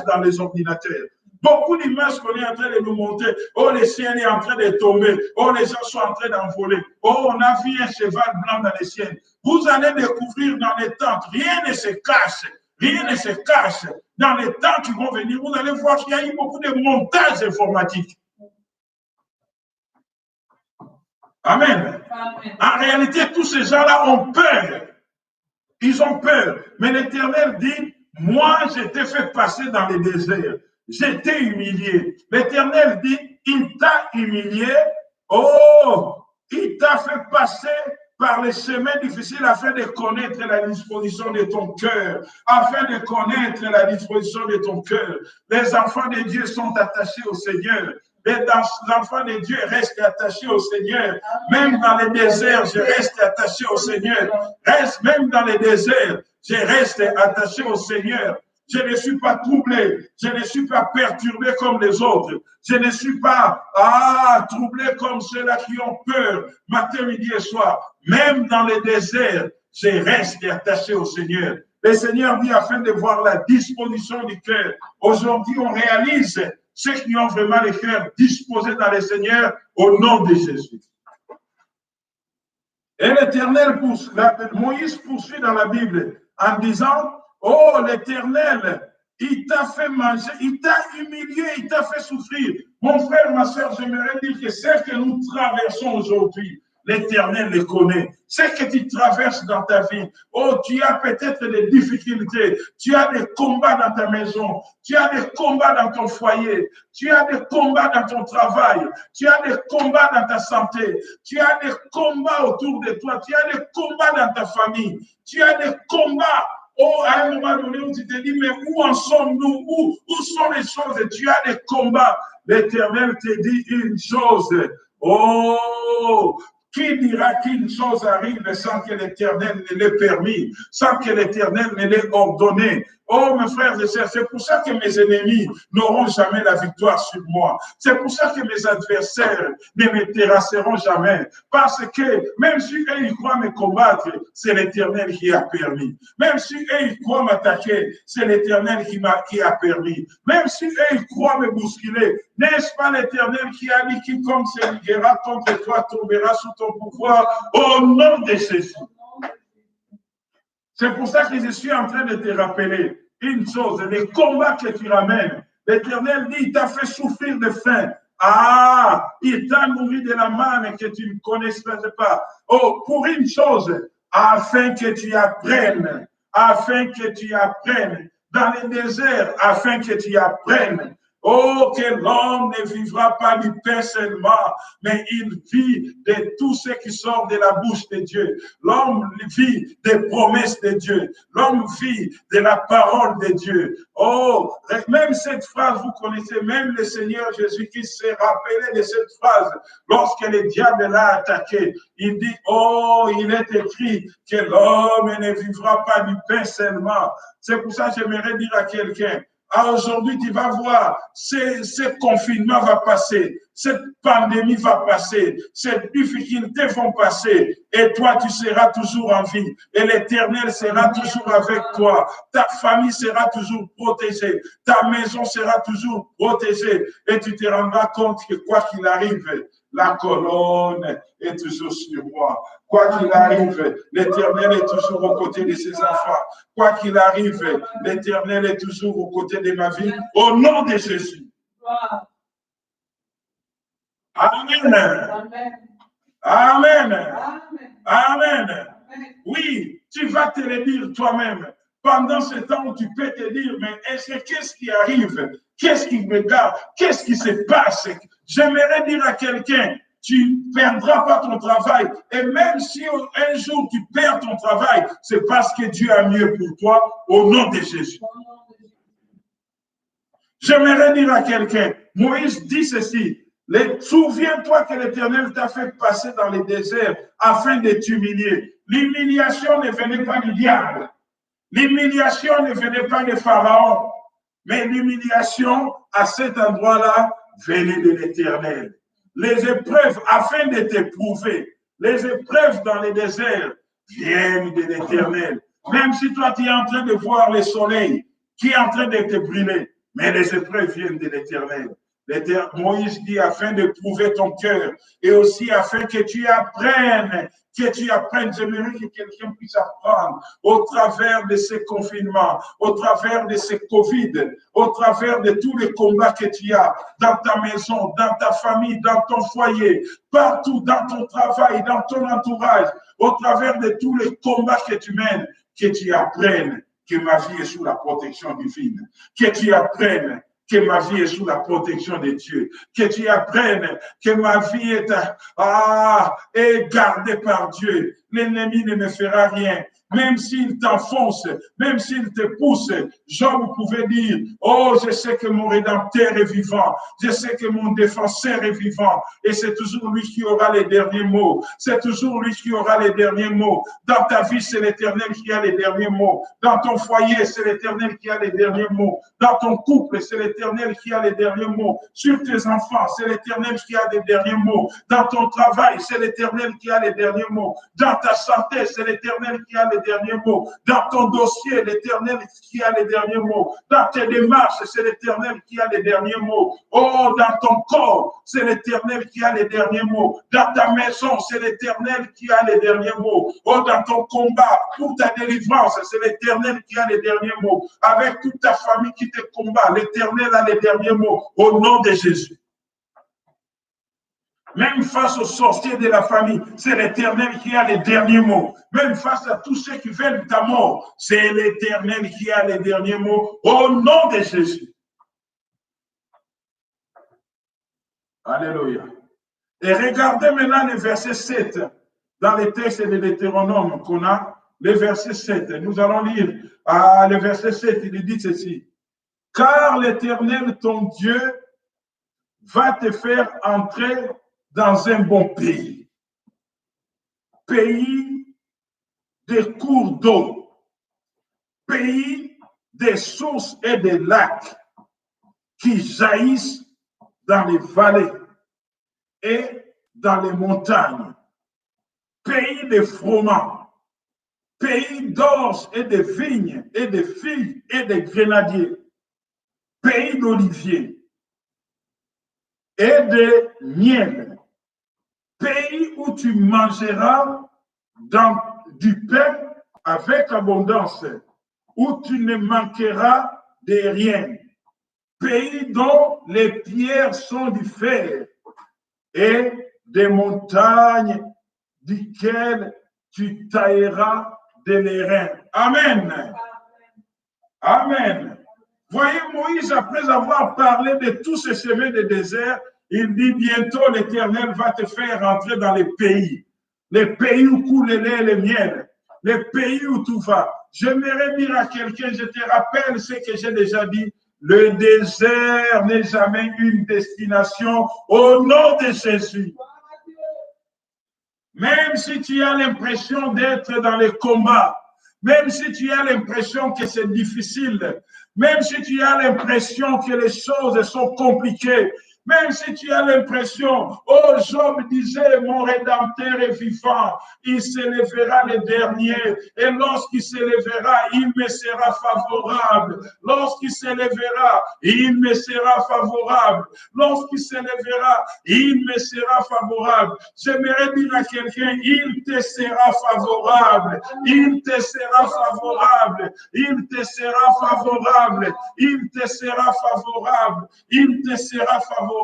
S2: dans les ordinateurs. Beaucoup d'images qu'on est en train de nous montrer. Oh, le ciel est en train de tomber. Oh, les gens sont en train d'envoler. Oh, on a vu un cheval blanc dans les ciels. Vous allez découvrir dans les tentes, rien ne se cache. Rien ne se cache. Dans les temps qui vont venir, vous allez voir qu'il y a eu beaucoup de montages informatiques. Amen. Amen. En réalité, tous ces gens-là ont peur. Ils ont peur. Mais l'Éternel dit, moi, je t'ai fait passer dans le désert. J'étais humilié. L'Éternel dit, il t'a humilié. Oh, il t'a fait passer par les chemins difficiles afin de connaître la disposition de ton cœur. Afin de connaître la disposition de ton cœur. Les enfants de Dieu sont attachés au Seigneur. Les enfants de Dieu restent attachés au Seigneur. Même dans les déserts, je reste attaché au Seigneur. Même dans les déserts, je reste attaché au Seigneur. Je ne suis pas troublé, je ne suis pas perturbé comme les autres. Je ne suis pas troublé comme ceux-là qui ont peur matin, midi et soir. Même dans les déserts, je reste attaché au Seigneur. Le Seigneur dit afin de voir la disposition du cœur. Aujourd'hui, on réalise ceux qui ont vraiment le cœur disposé dans le Seigneur au nom de Jésus. Et l'Éternel, Moïse poursuit dans la Bible en disant, oh, l'Éternel, il t'a fait manger, il t'a humilié, il t'a fait souffrir. Mon frère, ma soeur, j'aimerais dire que ce que nous traversons aujourd'hui, l'Éternel les connaît. Ce que tu traverses dans ta vie, oh, tu as peut-être des difficultés, tu as des combats dans ta maison, tu as des combats dans ton foyer, tu as des combats dans ton travail, tu as des combats dans ta santé, tu as des combats autour de toi, tu as des combats dans ta famille, tu as des combats. Oh, à un moment donné où tu te dis, mais où en sommes-nous? Où sont les choses? Tu as des combats. L'Éternel te dit une chose. Oh, qui dira qu'une chose arrive sans que l'Éternel ne l'ait permis, sans que l'Éternel ne l'ait ordonné? Oh, mes frères et sœurs, c'est pour ça que mes ennemis n'auront jamais la victoire sur moi. C'est pour ça que mes adversaires ne me terrasseront jamais. Parce que même si eux, ils croient me combattre, c'est l'Éternel qui a permis. Même si eux, ils croient m'attaquer, c'est l'Éternel qui a permis. Même si eux, ils croient me bousculer, n'est-ce pas l'Éternel qui a dit quiconque se liguera contre toi tombera sous ton pouvoir au nom de Jésus. C'est pour ça que je suis en train de te rappeler une chose, les combats que tu ramènes. L'Éternel dit, il t'a fait souffrir de faim. Ah, il t'a nourri de la manne que tu ne connaissais pas. Oh, pour une chose, afin que tu apprennes, dans les déserts, afin que tu apprennes. Oh, que l'homme ne vivra pas du pain seulement, mais il vit de tout ce qui sort de la bouche de Dieu. L'homme vit des promesses de Dieu. L'homme vit de la parole de Dieu. Oh, même cette phrase, vous connaissez, même le Seigneur Jésus-Christ s'est rappelé de cette phrase lorsque le diable l'a attaqué. Il dit, oh, il est écrit que l'homme ne vivra pas du pain seulement. C'est pour ça que j'aimerais dire à quelqu'un, ah, aujourd'hui, tu vas voir, ce confinement va passer, cette pandémie va passer, ces difficultés vont passer, et toi, tu seras toujours en vie, et l'Éternel sera toujours avec toi, ta famille sera toujours protégée, ta maison sera toujours protégée, et tu te rendras compte que quoi qu'il arrive, la colonne est toujours sur moi. Quoi qu'il arrive, l'Éternel est toujours aux côtés de ses enfants. Quoi qu'il arrive, l'Éternel est toujours aux côtés de ma vie. Au nom de Jésus. Amen. Amen. Amen. Oui, tu vas te le dire toi-même. Pendant ce temps, tu peux te dire, mais qu'est-ce qui arrive? Qu'est-ce qui me garde? Qu'est-ce qui se passe? J'aimerais dire à quelqu'un, tu ne perdras pas ton travail. Et même si un jour tu perds ton travail, c'est parce que Dieu a mieux pour toi au nom de Jésus. J'aimerais dire à quelqu'un, Moïse dit ceci, souviens-toi que l'Éternel t'a fait passer dans les déserts afin de t'humilier. L'humiliation ne venait pas du diable. L'humiliation ne venait pas de Pharaon. Mais l'humiliation à cet endroit-là venait de l'Éternel. Les épreuves, afin de t'éprouver, les épreuves dans les déserts viennent de l'Éternel. Même si toi, tu es en train de voir le soleil qui est en train de te brûler, mais les épreuves viennent de l'Éternel. Moïse dit afin de prouver ton cœur et aussi afin que tu apprennes, j'aimerais que quelqu'un puisse apprendre au travers de ces confinements, au travers de ces Covid, au travers de tous les combats que tu as dans ta maison, dans ta famille, dans ton foyer, partout dans ton travail, dans ton entourage, au travers de tous les combats que tu mènes, que tu apprennes que ma vie est sous la protection divine, que tu apprennes que ma vie est sous la protection de Dieu, que tu apprennes que ma vie est gardée par Dieu. L'ennemi ne me fera rien. Même s'il t'enfonce, même s'il te pousse, Job pouvait dire, oh, je sais que mon Rédempteur est vivant, je sais que mon défenseur est vivant, et c'est toujours lui qui aura les derniers mots, c'est toujours lui qui aura les derniers mots. Dans ta vie, c'est l'Éternel qui a les derniers mots. Dans ton foyer, c'est l'Éternel qui a les derniers mots. Dans ton couple, c'est l'Éternel qui a les derniers mots. Sur tes enfants, c'est l'Éternel qui a les derniers mots. Dans ton travail, c'est l'Éternel qui a les derniers mots. Dans ta santé, c'est l'Éternel qui a les derniers mots. Dans ton dossier, l'Éternel qui a les derniers mots. Dans tes démarches, c'est l'Éternel qui a les derniers mots. Oh, dans ton corps, c'est l'Éternel qui a les derniers mots. Dans ta maison, c'est l'Éternel qui a les derniers mots. Oh, dans ton combat, pour ta délivrance, c'est l'Éternel qui a les derniers mots. Avec toute ta famille qui te combat, l'Éternel a les derniers mots. Au nom de Jésus. Même face aux sorciers de la famille, c'est l'Éternel qui a les derniers mots. Même face à tous ceux qui veulent ta mort, c'est l'Éternel qui a les derniers mots au nom de Jésus. Alléluia. Et regardez maintenant le verset 7 dans les textes de Deutéronome qu'on a, le verset 7. Nous allons lire le verset 7, il dit ceci. Car l'Éternel, ton Dieu, va te faire entrer dans un bon pays, pays des cours d'eau, pays des sources et des lacs qui jaillissent dans les vallées et dans les montagnes, pays de froment, pays d'orge et de vignes et de figues et de grenadiers, pays d'oliviers et de miel, pays où tu mangeras du pain avec abondance, où tu ne manqueras de rien, pays dont les pierres sont du fer et des montagnes duquel tu tailleras des l'airain. Amen. Amen. Voyez Moïse, après avoir parlé de tous ces chemins de désert, il dit bientôt l'Éternel va te faire rentrer dans les pays où coule le lait et le miel, les pays où tout va. J'aimerais dire à quelqu'un, je te rappelle ce que j'ai déjà dit, le désert n'est jamais une destination au nom de Jésus. Même si tu as l'impression d'être dans les combats, même si tu as l'impression que c'est difficile, même si tu as l'impression que les choses sont compliquées, même si tu as l'impression, oh Job disait, mon Rédempteur est vivant, il s'élèvera le dernier, et lorsqu'il s'élèvera, il me sera favorable. Lorsqu'il s'élèvera, il me sera favorable. Lorsqu'il s'élèvera, il me sera favorable. J'aimerais dire à quelqu'un, il te sera favorable. Il te sera favorable. Il te sera favorable. Il te sera favorable. Il te sera favorable.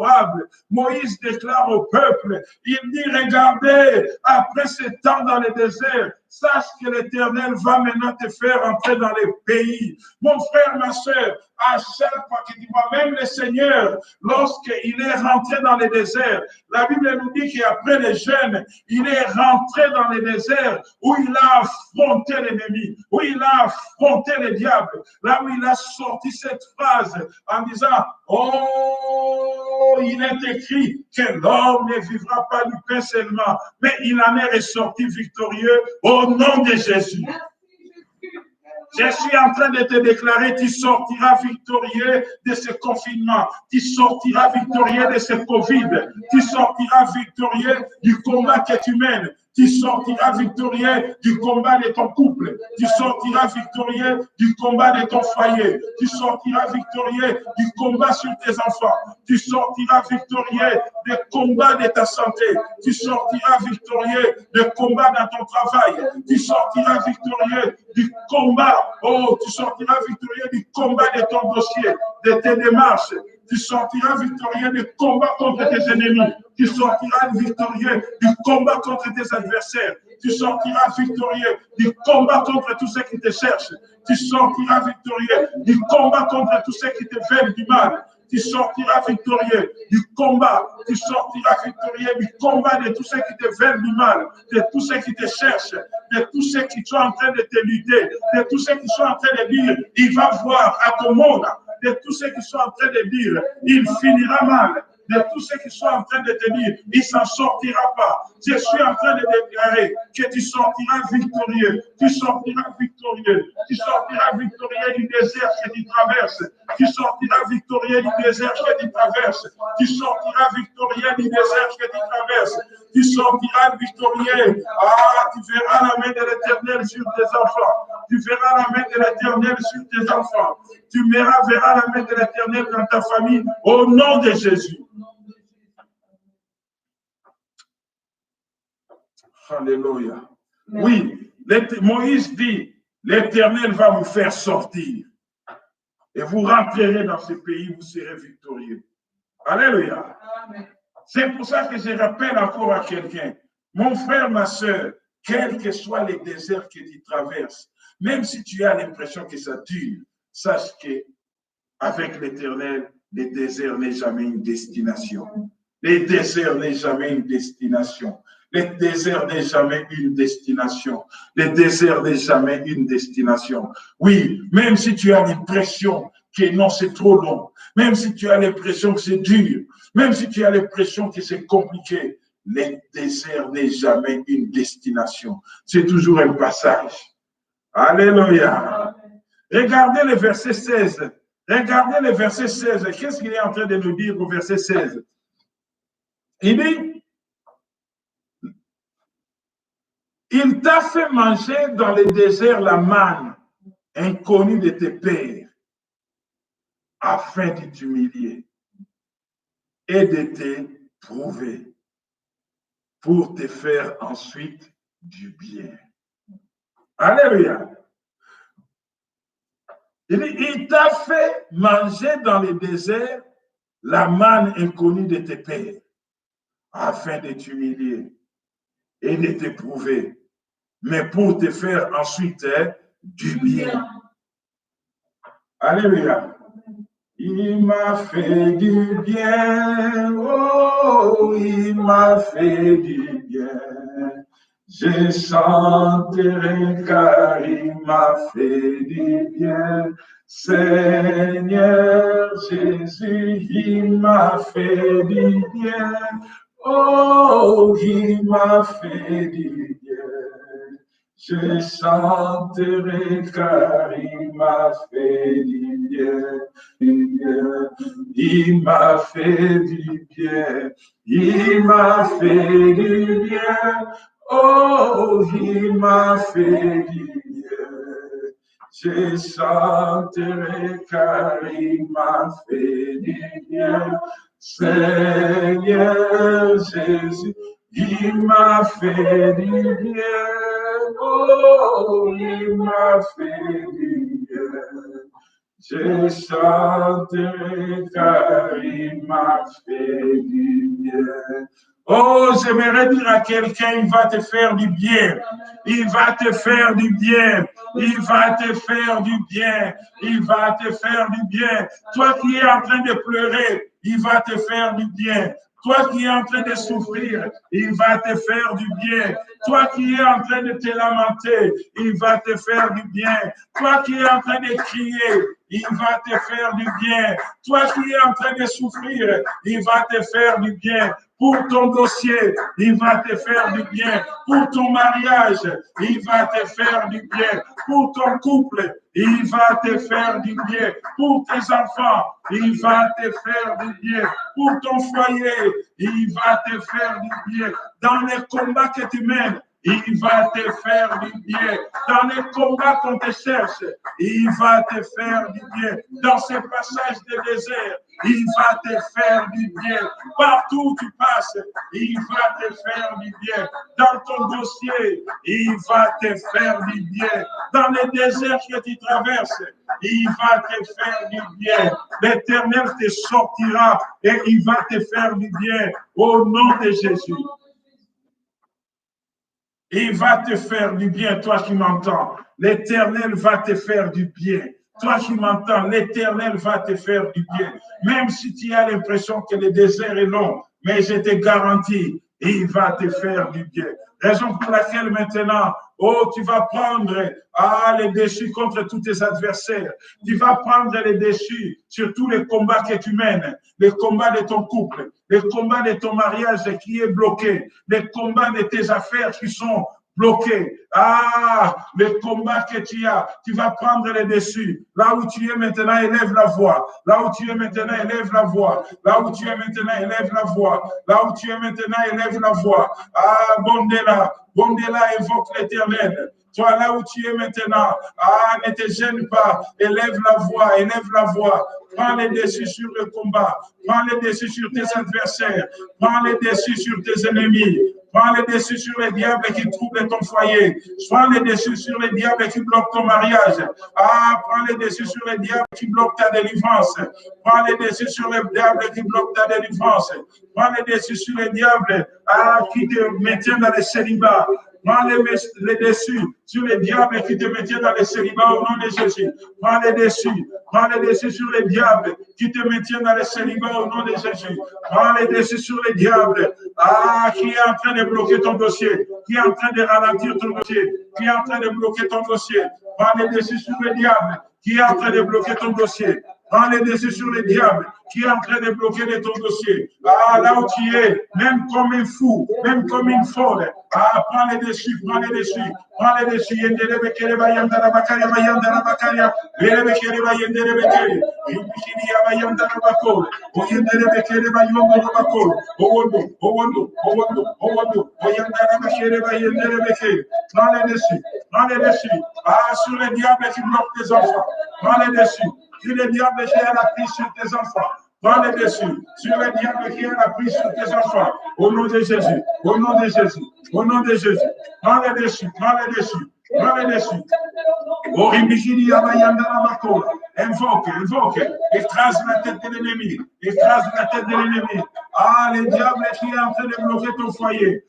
S2: Moïse déclare au peuple, il dit, regardez, après ce temps dans le désert, sache que l'Éternel va maintenant te faire entrer dans les pays. Mon frère, ma soeur, à chaque fois que tu vois, même le Seigneur, lorsqu'il est rentré dans le désert, la Bible nous dit qu'après les jeûnes, il est rentré dans le désert où il a affronté l'ennemi, où il a affronté le diable, là où il a sorti cette phrase en disant, oh, il est écrit que l'homme ne vivra pas du pain seulement, mais il en est ressorti victorieux au nom de Jésus. Je suis en train de te déclarer, tu sortiras victorieux de ce confinement, tu sortiras victorieux de ce Covid, tu sortiras victorieux du combat que tu mènes, tu sortiras victorieux du combat de ton couple, tu sortiras victorieux du combat de ton foyer, tu sortiras victorieux du combat sur tes enfants, tu sortiras victorieux des combats de ta santé, tu sortiras victorieux des combats dans ton travail, tu sortiras victorieux du combat, oh, tu sortiras victorieux du combat de ton dossier, de tes démarches, tu sortiras victorieux du combat contre tes ennemis, tu sortiras victorieux du combat contre tes adversaires, tu sortiras victorieux du combat contre tous ceux qui te cherchent, tu sortiras victorieux du combat contre tous ceux qui te veulent du mal, tu sortiras victorieux du combat, tu sortiras victorieux du combat de tous ceux qui te veulent du mal, de tous ceux qui te cherchent, de tous ceux qui sont en train de te lutter, de tous ceux qui sont en train de dire, il va voir à ton monde, de tous ceux qui sont en train de dire, il finira mal, de tous ceux qui sont en train de te dire, il ne s'en sortira pas. Je suis en train de déclarer que tu sortiras victorieux, tu sortiras victorieux, tu sortiras victorieux du désert que tu traverses, tu sortiras victorieux du désert que tu traverses, tu sortiras victorieux du désert que tu traverses, tu sortiras victorieux. Ah, tu verras la main de l'Éternel sur tes enfants, tu verras la main de l'Éternel sur tes enfants, tu verras la main de l'Éternel dans ta famille au nom de Jésus. Alléluia. Oui, Moïse dit, l'Éternel va vous faire sortir et vous rentrerez dans ce pays, vous serez victorieux. Alléluia. C'est pour ça que je rappelle encore à quelqu'un, mon frère, ma soeur, quels que soient les déserts que tu traverses, même si tu as l'impression que ça dure, sache qu'avec l'Éternel, le désert n'est jamais une destination. Le désert n'est jamais une destination. Le désert n'est jamais une destination. Le désert n'est jamais une destination. Oui, même si tu as l'impression que non, c'est trop long, même si tu as l'impression que c'est dur, même si tu as l'impression que c'est compliqué, le désert n'est jamais une destination. C'est toujours un passage. Alléluia. Regardez le verset 16. Regardez le verset 16. Qu'est-ce qu'il est en train de nous dire au verset 16? Il dit, il t'a fait manger dans le désert la manne inconnue de tes pères, afin de t'humilier et de te prouver, pour te faire ensuite du bien. Alléluia. Il dit, il t'a fait manger dans le désert la manne inconnue de tes pères, afin de t'humilier et de t'éprouver, mais pour te faire ensuite du bien. Alléluia. Il m'a fait du bien, oh, il m'a fait du bien. Je chanterai car il m'a fait du bien. Seigneur Jésus, il m'a fait du bien. Oh, il m'a fait du bien. Je chanterai car il m'a fait du bien. Il m'a fait du bien. Il m'a fait du bien. Oh, il m'a fait du bien. Je chanterai car il m'a fait du bien. Seigneur Jésus, il m'a fait du bien. Oh, il m'a fait du bien. Je chanterai car il m'a fait du bien. Oh, j'aimerais dire à quelqu'un, il va te faire du bien. Il va te faire du bien. Il va te faire du bien. Il va te faire du bien. Toi qui es en train de pleurer, il va te faire du bien. Toi qui es en train de souffrir, il va te faire du bien. Toi qui es en train de te lamenter, il va te faire du bien. Toi qui es en train de crier, il va te faire du bien. Toi qui es en train de souffrir, il va te faire du bien. Pour ton dossier, il va te faire du bien. Pour ton mariage, il va te faire du bien. Pour ton couple, il va te faire du bien. Pour tes enfants, il va te faire du bien. Pour ton foyer, il va te faire du bien. Dans les combats que tu mènes, il va te faire du bien. Dans les combats qu'on te cherche, il va te faire du bien. Dans ces passages de désert, il va te faire du bien. Partout où tu passes, il va te faire du bien. Dans ton dossier, il va te faire du bien. Dans les déserts que tu traverses, il va te faire du bien. L'Éternel te sortira et il va te faire du bien. Au nom de Jésus. Il va te faire du bien, toi qui m'entends. L'Éternel va te faire du bien. Toi qui m'entends, l'Éternel va te faire du bien. Même si tu as l'impression que le désert est long, mais je te garantis, il va te faire du bien. Raison pour laquelle maintenant, oh, tu vas prendre les déchus contre tous tes adversaires. Tu vas prendre les déchus sur tous les combats que tu mènes. Les combats de ton couple, les combats de ton mariage qui est bloqué, les combats de tes affaires qui sont bloqués. Les combats que tu as, tu vas prendre les dessus. Là où tu es maintenant, élève la voix. Là où tu es maintenant, élève la voix. Là où tu es maintenant, élève la voix. Là où tu es maintenant, élève la voix. Bondela, évoque l'Éternel. Toi, là où tu es maintenant, ne te gêne pas. Élève la voix, élève la voix. Prends les déçus sur le combat. Prends les déçus sur tes adversaires. Prends les déçus sur tes ennemis. Prends les dessus sur les diables qui troublent ton foyer. Prends les dessus sur les diables qui bloquent ton mariage. Prends les dessus sur les diables qui bloquent ta délivrance. Prends les dessus sur les diables qui bloquent ta délivrance. Prends les dessus sur les diables qui te maintiennent dans le célibat. Prends les dessus sur les diables qui te maintiennent dans le célibat au nom de Jésus. Prends les dessus sur les diables qui te maintiennent dans le célibat au nom de Jésus. Prends les dessus sur les diables qui est en train de bloquer ton dossier, qui est en train de ralentir ton dossier, qui est en train de bloquer ton dossier. Prends les dessus sur les diables qui est en train de bloquer ton dossier. Prends les dessus sur le diable qui est en train de bloquer ton dossier. Là où tu es, même comme un fou, même comme une folle. Prends les dessus, prends les dessus, prends les dessus. Prends les dessus, prends les dessus. Sur les diables qui bloquent tes enfants. Prends les dessus. Sur les diables qui a la prise sur tes enfants. Prends les dessus. Sur les diables qui a la prise sur tes enfants. Au nom de Jésus. Au nom de Jésus. Au nom de Jésus. Prends les dessus. Prends les dessus. Prends les dessus. Invoque, invoque. Écrase la tête de l'ennemi. Écrase la tête de l'ennemi. Les diables qui est en train de bloquer ton foyer.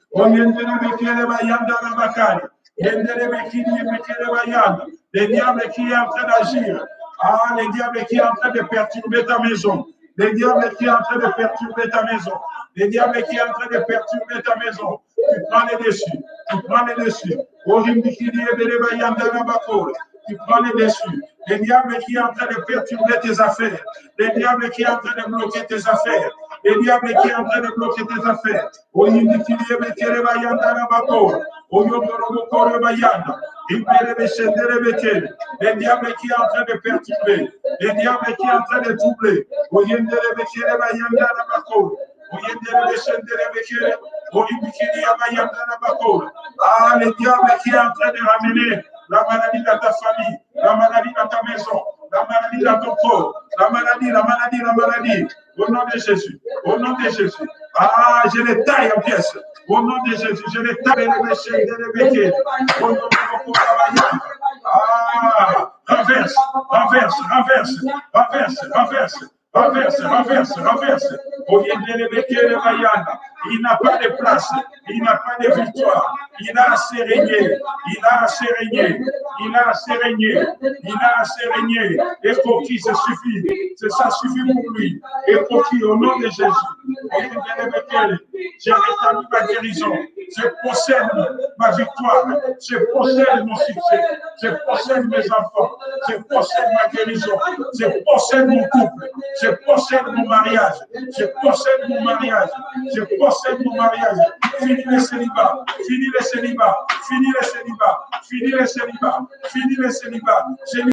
S2: Les diables qui est en train d'agir. Les diables qui est en train de perturber ta maison. Les diables qui est en train de perturber ta maison. Les diables qui est en train de perturber ta maison. Tu prends les dessus. Tu prends les dessus. Tu prends les dessus. Les diables qui est en train de perturber tes affaires. Les diables qui est en train de bloquer tes affaires. Les diables qui est en train de bloquer tes affaires. Les diables qui est en train de perturber. Les diables qui est en train de troubler. Les diables qui est en train de ramener la maladie dans ta famille, la maladie dans ta maison, la maladie dans ton corps, la maladie. Au nom de Jésus, au nom de Jésus. Je les taille en pièces. Au nom de Jésus, je les taille les béquets. Au nom de renverse, renverse, renverse, renverse, renverse. Renverse. Il n'a pas de place, il n'a pas de victoire. Il a assez régné, Et pour qui ça suffit, ça suffit pour lui. Et pour qui, au nom de Jésus, j'ai rétabli ma guérison. Je possède ma victoire. Je possède mon succès. Je possède mes enfants. Je possède ma guérison. Je possède mon couple. Je possède mon mariage. Je possède mon mariage. Je possède mon mariage. Fini le célibat. Fini le célibat. Fini le célibat. Fini le célibat. Fini le célibat.